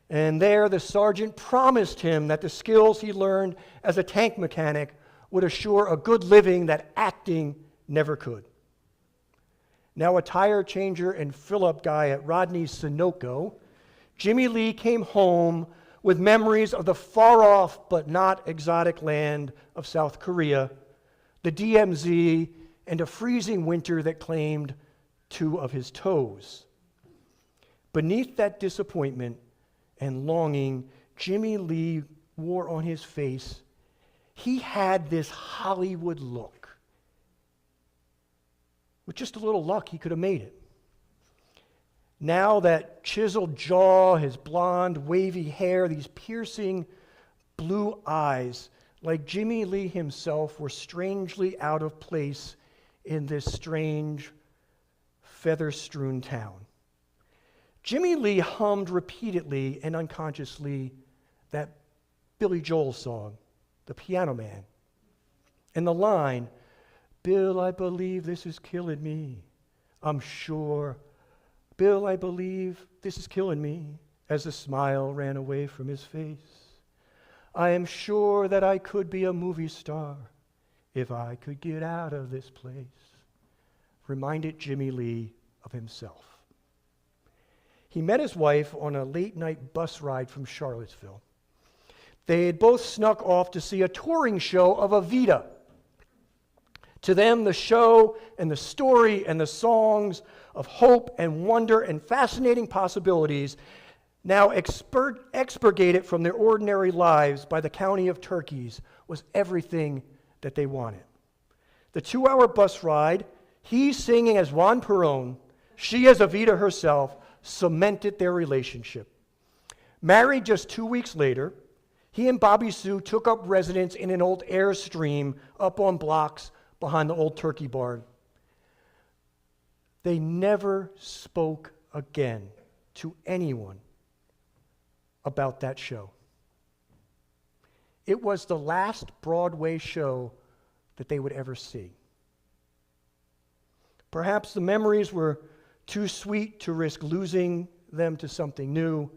and there the sergeant promised him that the skills he learned as a tank mechanic would assure a good living that acting never could. Now a tire changer and fill-up guy at Rodney's Sunoco, Jimmy Lee came home with memories of the far-off but not exotic land of South Korea, the DMZ, and a freezing winter that claimed 2 of his toes. Beneath that disappointment and longing Jimmy Lee wore on his face, he had this Hollywood look. With just a little luck, he could have made it. Now that chiseled jaw, his blonde, wavy hair, these piercing blue eyes, like Jimmy Lee himself, were strangely out of place in this strange, feather-strewn town. Jimmy Lee hummed repeatedly and unconsciously that Billy Joel song, The Piano Man. And the line, "Bill, I believe this is killing me. I'm sure. Bill, I believe this is killing me," as the smile ran away from his face. "I am sure that I could be a movie star if I could get out of this place," reminded Jimmy Lee of himself. He met his wife on a late-night bus ride from Charlottesville. They had both snuck off to see a touring show of Evita. To them, the show and the story and the songs of hope and wonder and fascinating possibilities, now expurgated from their ordinary lives by the county of turkeys, was everything that they wanted. The 2-hour bus ride, he singing as Juan Perón, she as Evita herself, cemented their relationship. Married just 2 weeks later, he and Bobby Sue took up residence in an old Airstream up on blocks behind the old turkey barn. They never spoke again to anyone about that show. It was the last Broadway show that they would ever see. Perhaps the memories were too sweet to risk losing them to something new.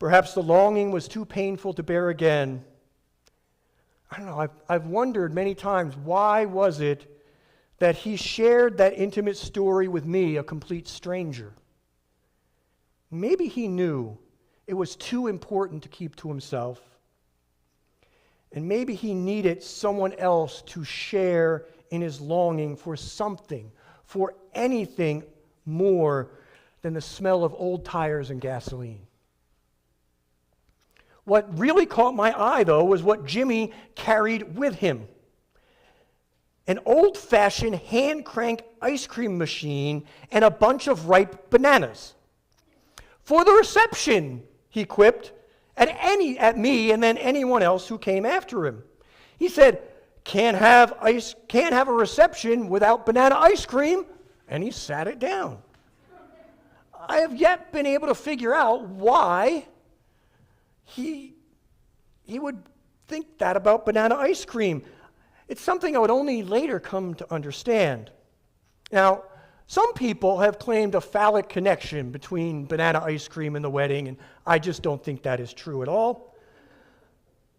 Perhaps the longing was too painful to bear again. I don't know, I've wondered many times, why was it that he shared that intimate story with me, a complete stranger? Maybe he knew it was too important to keep to himself. And maybe he needed someone else to share in his longing for something, for anything more than the smell of old tires and gasoline. What really caught my eye, though, was what Jimmy carried with him. An old-fashioned hand-crank ice cream machine and a bunch of ripe bananas. "For the reception," he quipped at me and then anyone else who came after him. He said, can't have a reception without banana ice cream," and he sat it down. I have yet been able to figure out why he would think that about banana ice cream. It's something I would only later come to understand. Now, some people have claimed a phallic connection between banana ice cream and the wedding, and I just don't think that is true at all.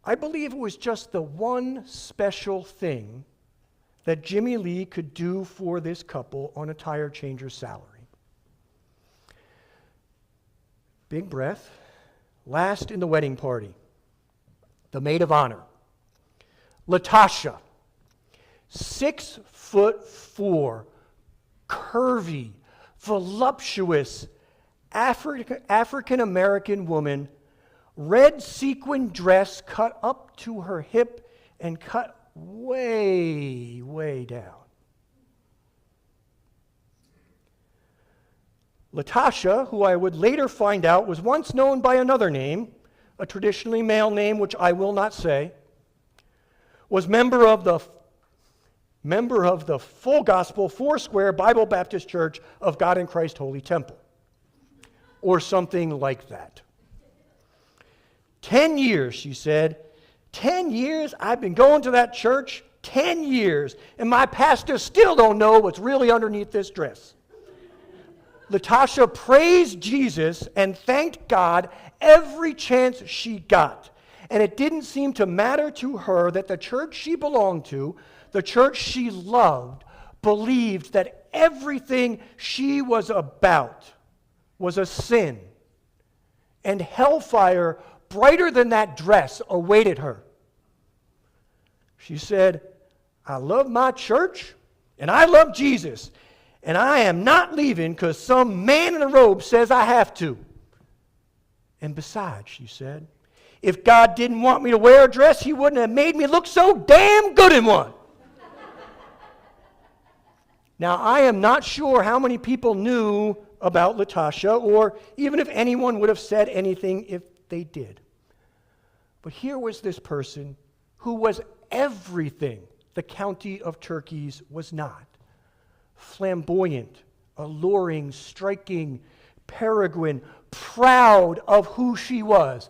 I believe it was just the one special thing that Jimmy Lee could do for this couple on a tire changer's salary. Big breath. Last in the wedding party, the maid of honor, Latasha, 6'4", curvy, voluptuous, African-American woman, red sequin dress cut up to her hip and cut way, way down. Latasha, who I would later find out was once known by another name, a traditionally male name which I will not say, was member of the Full Gospel Foursquare Bible Baptist Church of God in Christ Holy Temple, or something like that. 10 years, she said. 10 years I've been going to that church, 10 years, and my pastor still don't know what's really underneath this dress. Latasha praised Jesus and thanked God every chance she got. And it didn't seem to matter to her that the church she belonged to, the church she loved, believed that everything she was about was a sin. And hellfire brighter than that dress awaited her. She said, I love my church and I love Jesus. And I am not leaving because some man in a robe says I have to. And besides, she said, if God didn't want me to wear a dress, he wouldn't have made me look so damn good in one. Now, I am not sure how many people knew about Latasha, or even if anyone would have said anything if they did. But here was this person who was everything the county of Turkeys was not. Flamboyant, alluring, striking, peregrine, proud of who she was,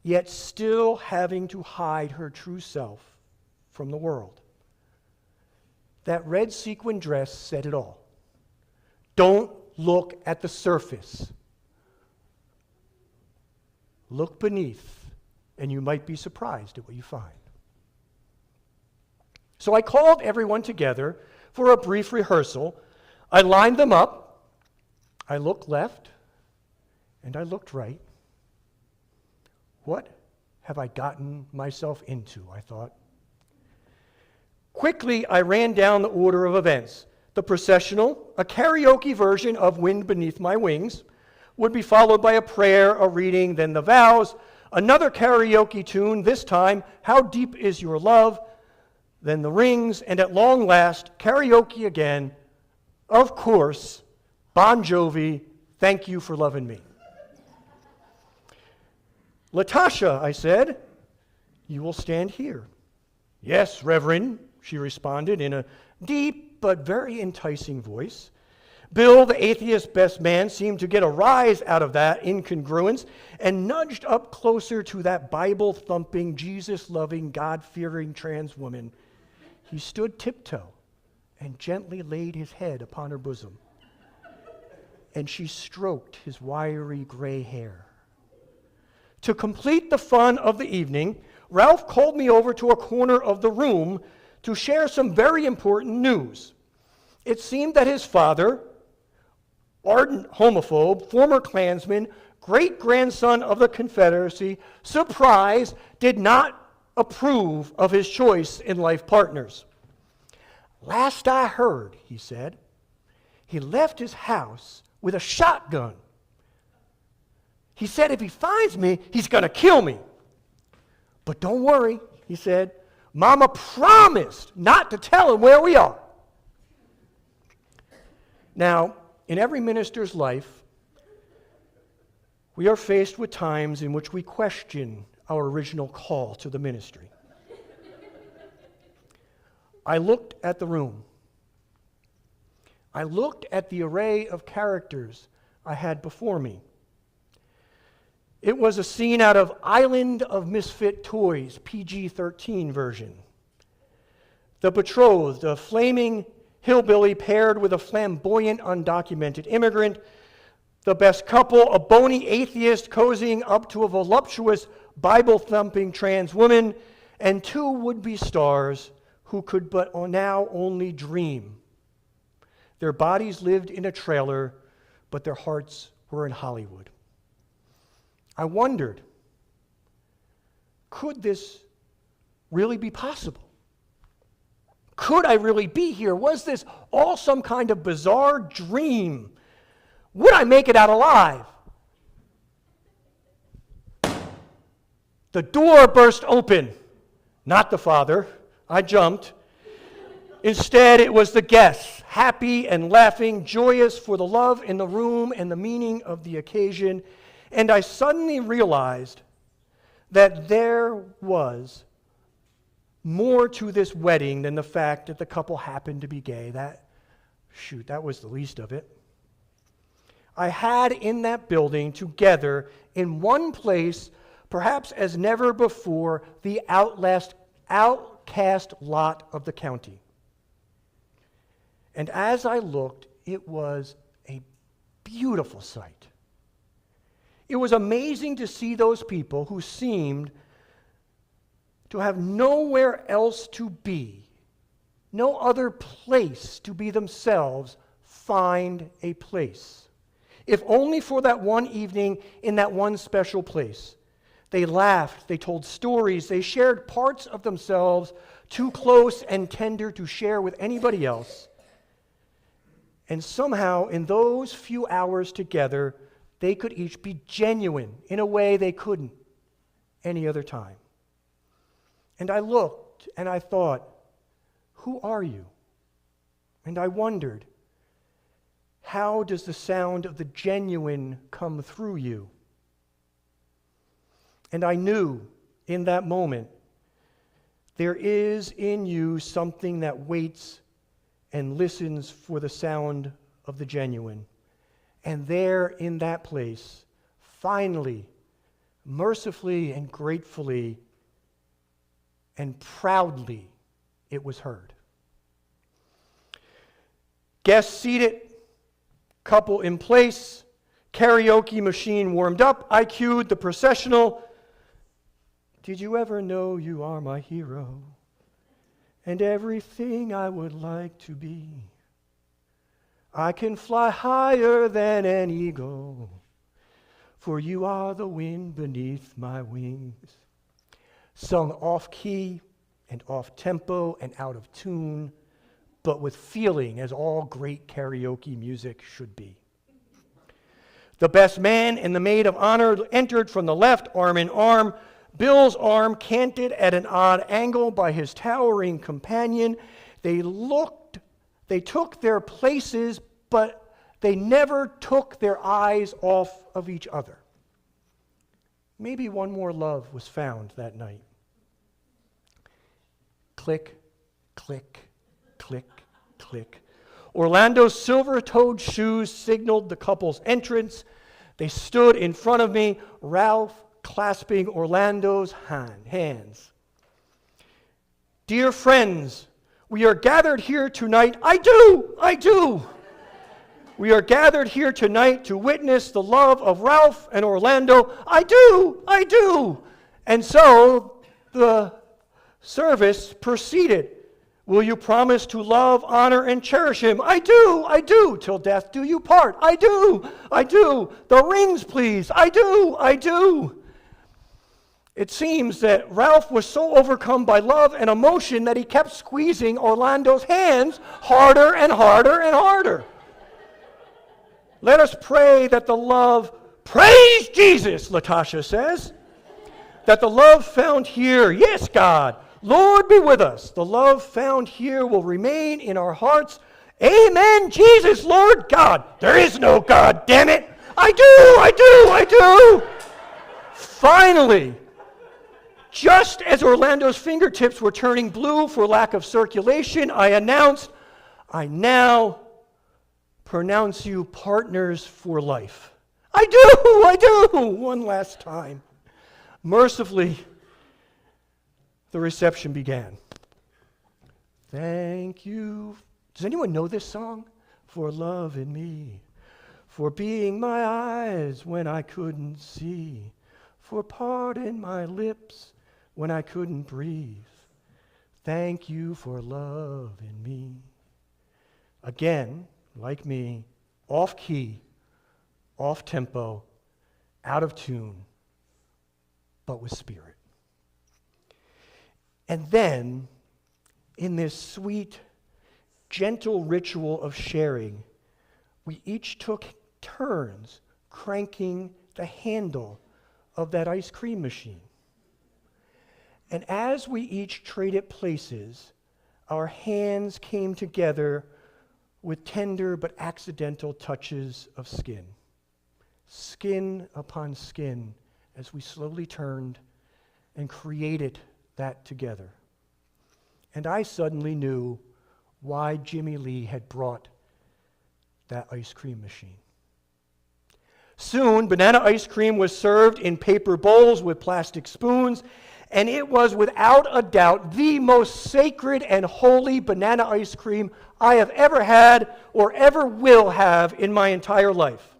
yet still having to hide her true self from the world. That red sequin dress said it all. Don't look at the surface. Look beneath, and you might be surprised at what you find. So I called everyone together for a brief rehearsal. I lined them up. I looked left, and I looked right. What have I gotten myself into, I thought. Quickly, I ran down the order of events. The processional, a karaoke version of Wind Beneath My Wings, would be followed by a prayer, a reading, then the vows, another karaoke tune, this time, How Deep Is Your Love, then the rings, and at long last, karaoke again. Of course, Bon Jovi, Thank You for Loving Me. Latasha, I said, you will stand here. Yes, Reverend, she responded in a deep but very enticing voice. Bill, the atheist best man, seemed to get a rise out of that incongruence and nudged up closer to that Bible-thumping, Jesus-loving, God-fearing trans woman. He stood tiptoe and gently laid his head upon her bosom. And she stroked his wiry gray hair. To complete the fun of the evening, Ralph called me over to a corner of the room to share some very important news. It seemed that his father, ardent homophobe, former Klansman, great-grandson of the Confederacy, surprise, did not approve of his choice in life partners. Last I heard, he said, he left his house with a shotgun. He said if he finds me, he's going to kill me. But don't worry, he said, Mama promised not to tell him where we are. Now, in every minister's life, we are faced with times in which we question our original call to the ministry. I looked at the room. I looked at the array of characters I had before me. It was a scene out of Island of Misfit Toys, PG-13 version. The betrothed, a flaming hillbilly paired with a flamboyant undocumented immigrant. The best couple, a bony atheist cozying up to a voluptuous Bible-thumping trans woman, and two would-be stars who could but now only dream. Their bodies lived in a trailer, but their hearts were in Hollywood. I wondered, could this really be possible? Could I really be here? Was this all some kind of bizarre dream? Would I make it out alive? The door burst open. Not the father. I jumped. Instead, it was the guests, happy and laughing, joyous for the love in the room and the meaning of the occasion. And I suddenly realized that there was more to this wedding than the fact that the couple happened to be gay. That was the least of it. I had in that building together in one place, perhaps as never before, the outcast lot of the county. And as I looked, it was a beautiful sight. It was amazing to see those people who seemed to have nowhere else to be, no other place to be themselves, find a place. If only for that one evening in that one special place. They laughed, they told stories, they shared parts of themselves too close and tender to share with anybody else. And somehow, in those few hours together, they could each be genuine in a way they couldn't any other time. And I looked and I thought, who are you? And I wondered, how does the sound of the genuine come through you? And I knew in that moment, there is in you something that waits and listens for the sound of the genuine. And there in that place, finally, mercifully and gratefully and proudly, it was heard. Guests seated, couple in place, karaoke machine warmed up. I cued the processional. Did you ever know you are my hero and everything I would like to be? I can fly higher than an eagle, for you are the wind beneath my wings. Sung off-key and off-tempo and out of tune, but with feeling, as all great karaoke music should be. The best man and the maid of honor entered from the left, arm in arm. Bill's arm canted at an odd angle by his towering companion. They took their places, but they never took their eyes off of each other. Maybe one more love was found that night. Click, click, click, click. Orlando's silver-toed shoes signaled the couple's entrance. They stood in front of me, Ralph clasping Orlando's hands. Dear friends, we are gathered here tonight. I do. We are gathered here tonight to witness the love of Ralph and Orlando. I do. And so the service proceeded. Will you promise to love, honor, and cherish him? I do. Till death do you part. I do. The rings, please. I do. It seems that Ralph was so overcome by love and emotion that he kept squeezing Orlando's hands harder and harder and harder. Let us pray that the love, praise Jesus, Latasha says, that the love found here, yes, God, Lord be with us. The love found here will remain in our hearts. Amen, Jesus, Lord God. There is no God, damn it. I do. Finally, just as Orlando's fingertips were turning blue for lack of circulation, I announced, I now pronounce you partners for life. I do, one last time. Mercifully, the reception began. Thank you. Does anyone know this song? For loving me, for being my eyes when I couldn't see, for parting my lips when I couldn't breathe. Thank you for loving me. Again, like me, off key, off tempo, out of tune, but with spirit. And then, in this sweet, gentle ritual of sharing, we each took turns cranking the handle of that ice cream machine. And as we each traded places, our hands came together with tender but accidental touches of skin. Skin upon skin, as we slowly turned and created that together. And I suddenly knew why Jimmy Lee had brought that ice cream machine. Soon, banana ice cream was served in paper bowls with plastic spoons, and it was without a doubt the most sacred and holy banana ice cream I have ever had or ever will have in my entire life.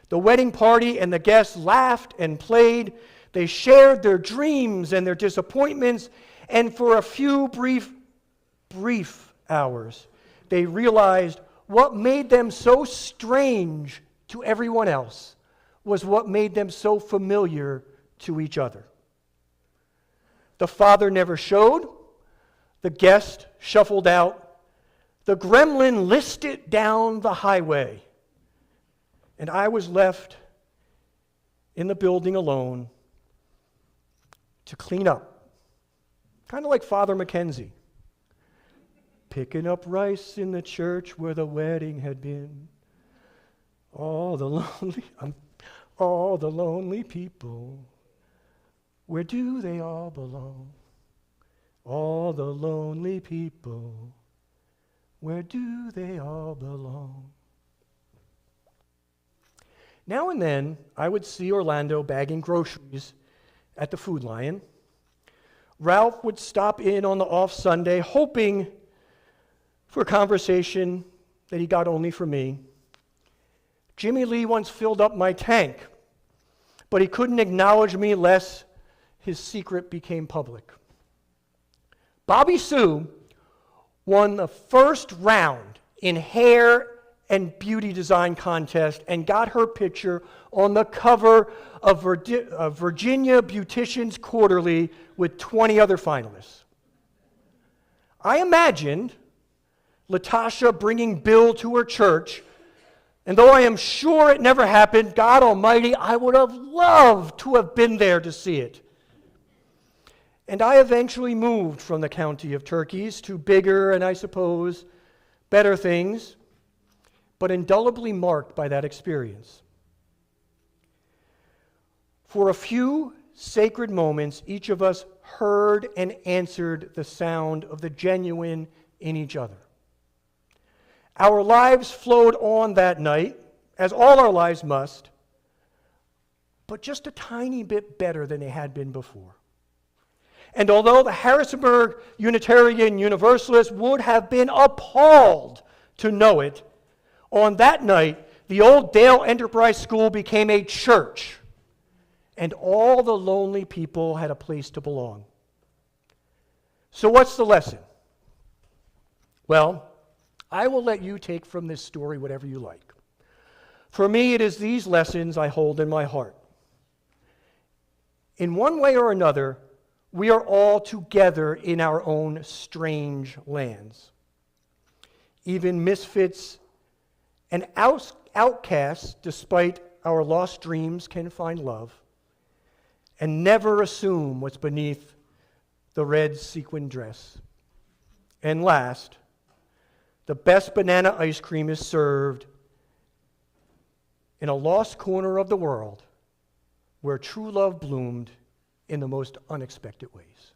The wedding party and the guests laughed and played. They shared their dreams and their disappointments, and for a few brief hours, they realized what made them so strange to everyone else was what made them so familiar to each other. The father never showed. The guest shuffled out. The gremlin listed down the highway. And I was left in the building alone to clean up. Kind of like Father Mackenzie. Picking up rice in the church where the wedding had been. All the lonely people. Where do they all belong? All the lonely people. Where do they all belong? Now and then, I would see Orlando bagging groceries at the Food Lion. Ralph would stop in on the off Sunday, hoping for a conversation that he got only from me. Jimmy Lee once filled up my tank, but he couldn't acknowledge me lest his secret became public. Bobby Sue won the first round in hair and beauty design contest and got her picture on the cover of Virginia Beauticians Quarterly with 20 other finalists. I imagined Latasha bringing Bill to her church, and though I am sure it never happened, God Almighty, I would have loved to have been there to see it. And I eventually moved from the county of turkeys to bigger and, I suppose, better things, but indelibly marked by that experience. For a few sacred moments, each of us heard and answered the sound of the genuine in each other. Our lives flowed on that night, as all our lives must, but just a tiny bit better than they had been before. And although the Harrisonburg Unitarian Universalists would have been appalled to know it, on that night, the old Dale Enterprise School became a church, and all the lonely people had a place to belong. So what's the lesson? Well, I will let you take from this story whatever you like. For me, it is these lessons I hold in my heart. In one way or another, we are all together in our own strange lands. Even misfits and outcasts, despite our lost dreams, can find love and never assume what's beneath the red sequin dress. And last, the best banana ice cream is served in a lost corner of the world where true love bloomed in the most unexpected ways.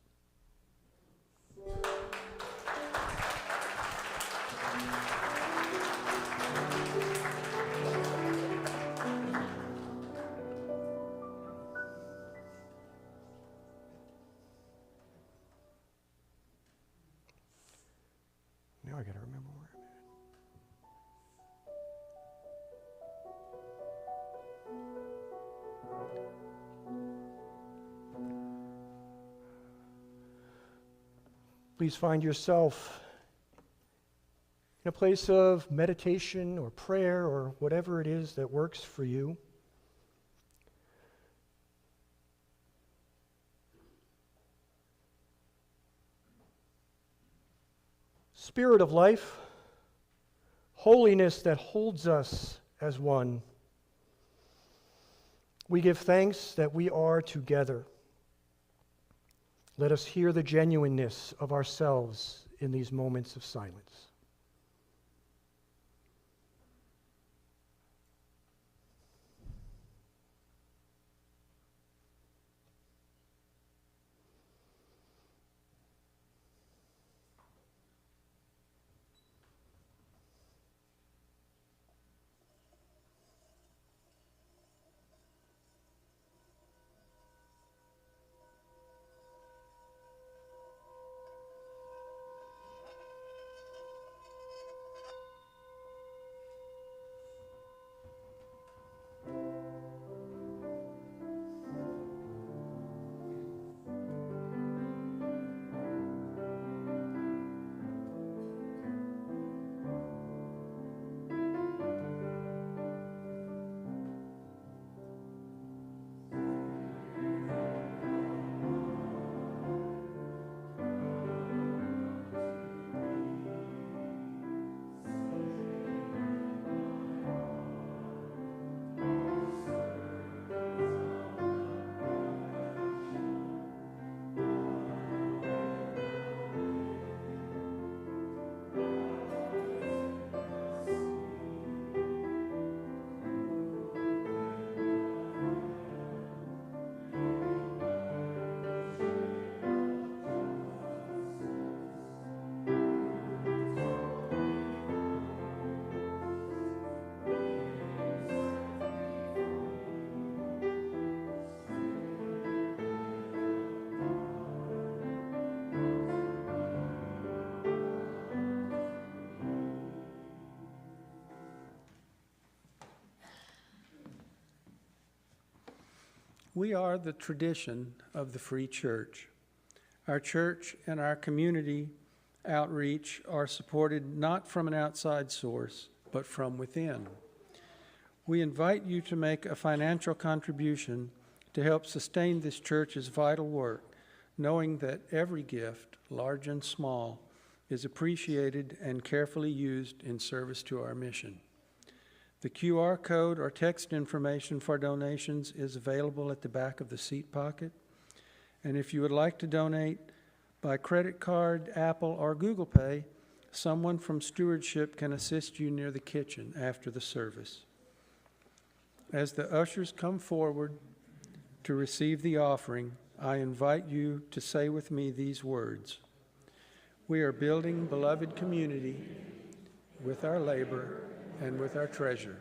Now I got to remember where I'm at. Please find yourself in a place of meditation or prayer or whatever it is that works for you. Spirit of life, holiness that holds us as one. We give thanks that we are together. Let us hear the genuineness of ourselves in these moments of silence. We are the tradition of the Free Church. Our church and our community outreach are supported not from an outside source, but from within. We invite you to make a financial contribution to help sustain this church's vital work, knowing that every gift, large and small, is appreciated and carefully used in service to our mission. The QR code or text information for donations is available at the back of the seat pocket. And if you would like to donate by credit card, Apple, or Google Pay, someone from stewardship can assist you near the kitchen after the service. As the ushers come forward to receive the offering, I invite you to say with me these words. We are building beloved community with our labor and with our treasure.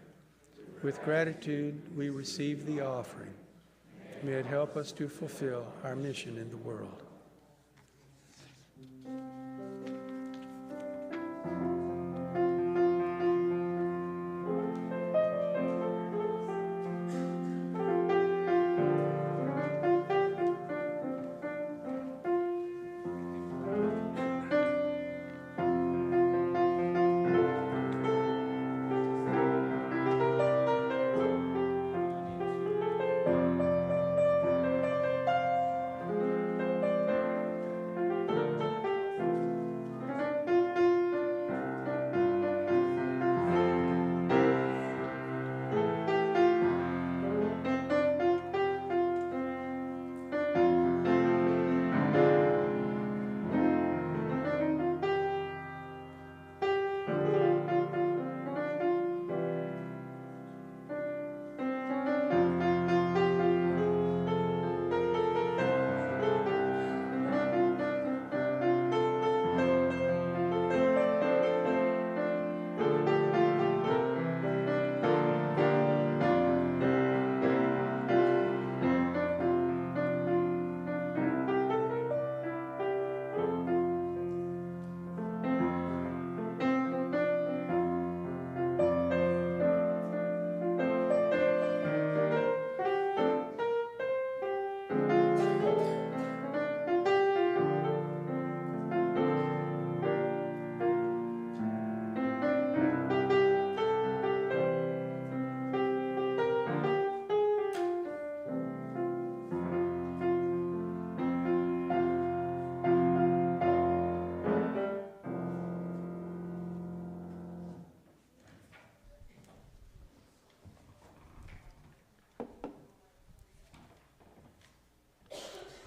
With gratitude, we receive the offering. May it help us to fulfill our mission in the world.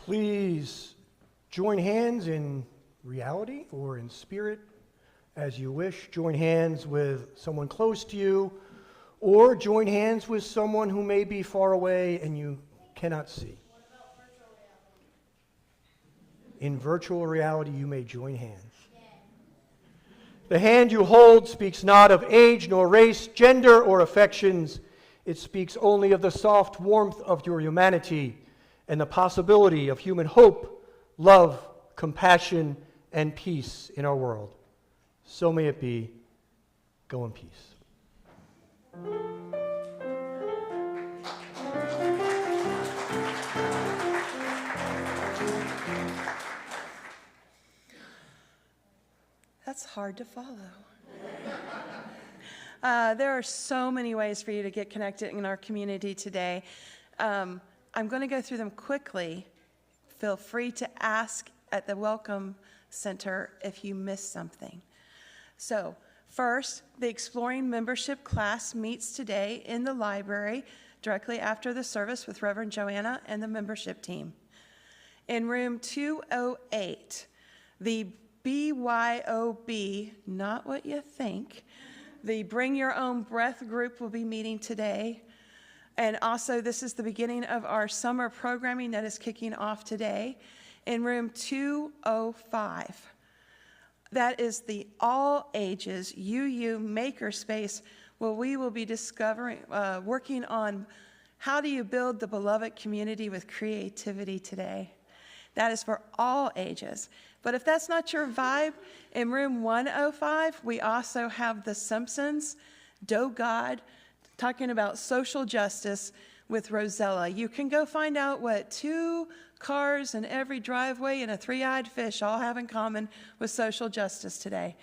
Please join hands in reality or in spirit as you wish. Join hands with someone close to you, or join hands with someone who may be far away and you cannot see. What about virtual reality? In virtual reality, you may join hands. The hand you hold speaks not of age, nor race, gender, or affections. It speaks only of the soft warmth of your humanity and the possibility of human hope, love, compassion, and peace in our world. So may it be. Go in peace. That's hard to follow. There are so many ways for you to get connected in our community today. I'm going to go through them quickly. Feel free to ask at the Welcome Center if you missed something. So, first, the Exploring Membership class meets today in the library directly after the service with Reverend Joanna and the membership team. In room 208, the BYOB, not what you think, the Bring Your Own Breath group will be meeting today. And also, this is the beginning of our summer programming that is kicking off today in room 205. That is the all ages UU makerspace where we will be working on how do you build the beloved community with creativity today. That is for all ages. But if that's not your vibe, in room 105, we also have The Simpsons, Doe God, talking about social justice with Rosella. You can go find out what 2 cars in every driveway and a 3-eyed fish all have in common with social justice today.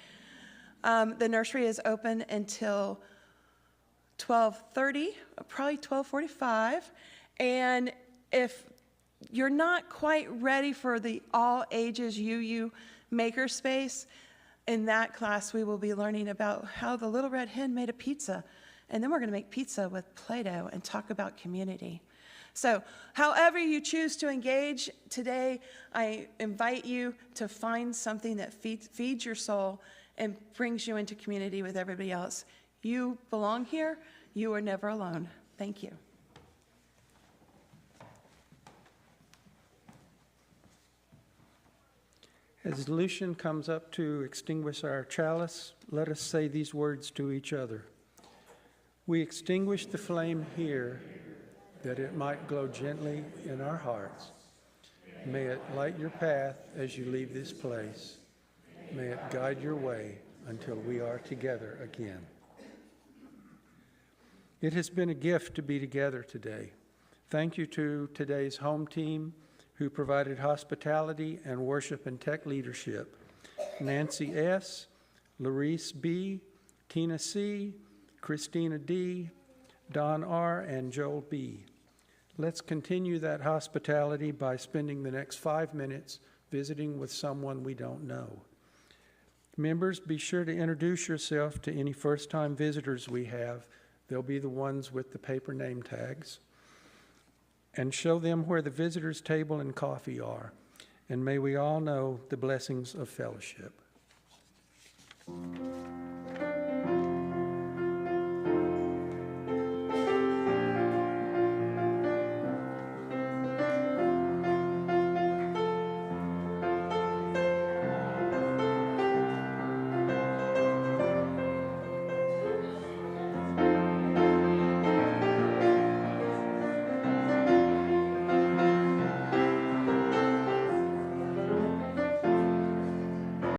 The nursery is until 12:30, probably 12:45. And if you're not quite ready for the all ages UU makerspace, in that class we will be learning about how the Little Red Hen made a pizza. And then we're going to make pizza with Play-Doh and talk about community. So however you choose to engage today, I invite you to find something that feeds your soul and brings you into community with everybody else. You belong here. You are never alone. Thank you. As Lucian comes up to extinguish our chalice, let us say these words to each other. We extinguish the flame here, that it might glow gently in our hearts. May it light your path as you leave this place. May it guide your way until we are together again. It has been a gift to be together today. Thank you to today's home team who provided hospitality and worship and tech leadership. Nancy S., Larice B., Tina C., Christina D., Don R., and Joel B. Let's continue that hospitality by spending the next 5 minutes visiting with someone we don't know. Members, be sure to introduce yourself to any first-time visitors we have. They'll be the ones with the paper name tags. And show them where the visitors' table and coffee are. And may we all know the blessings of fellowship.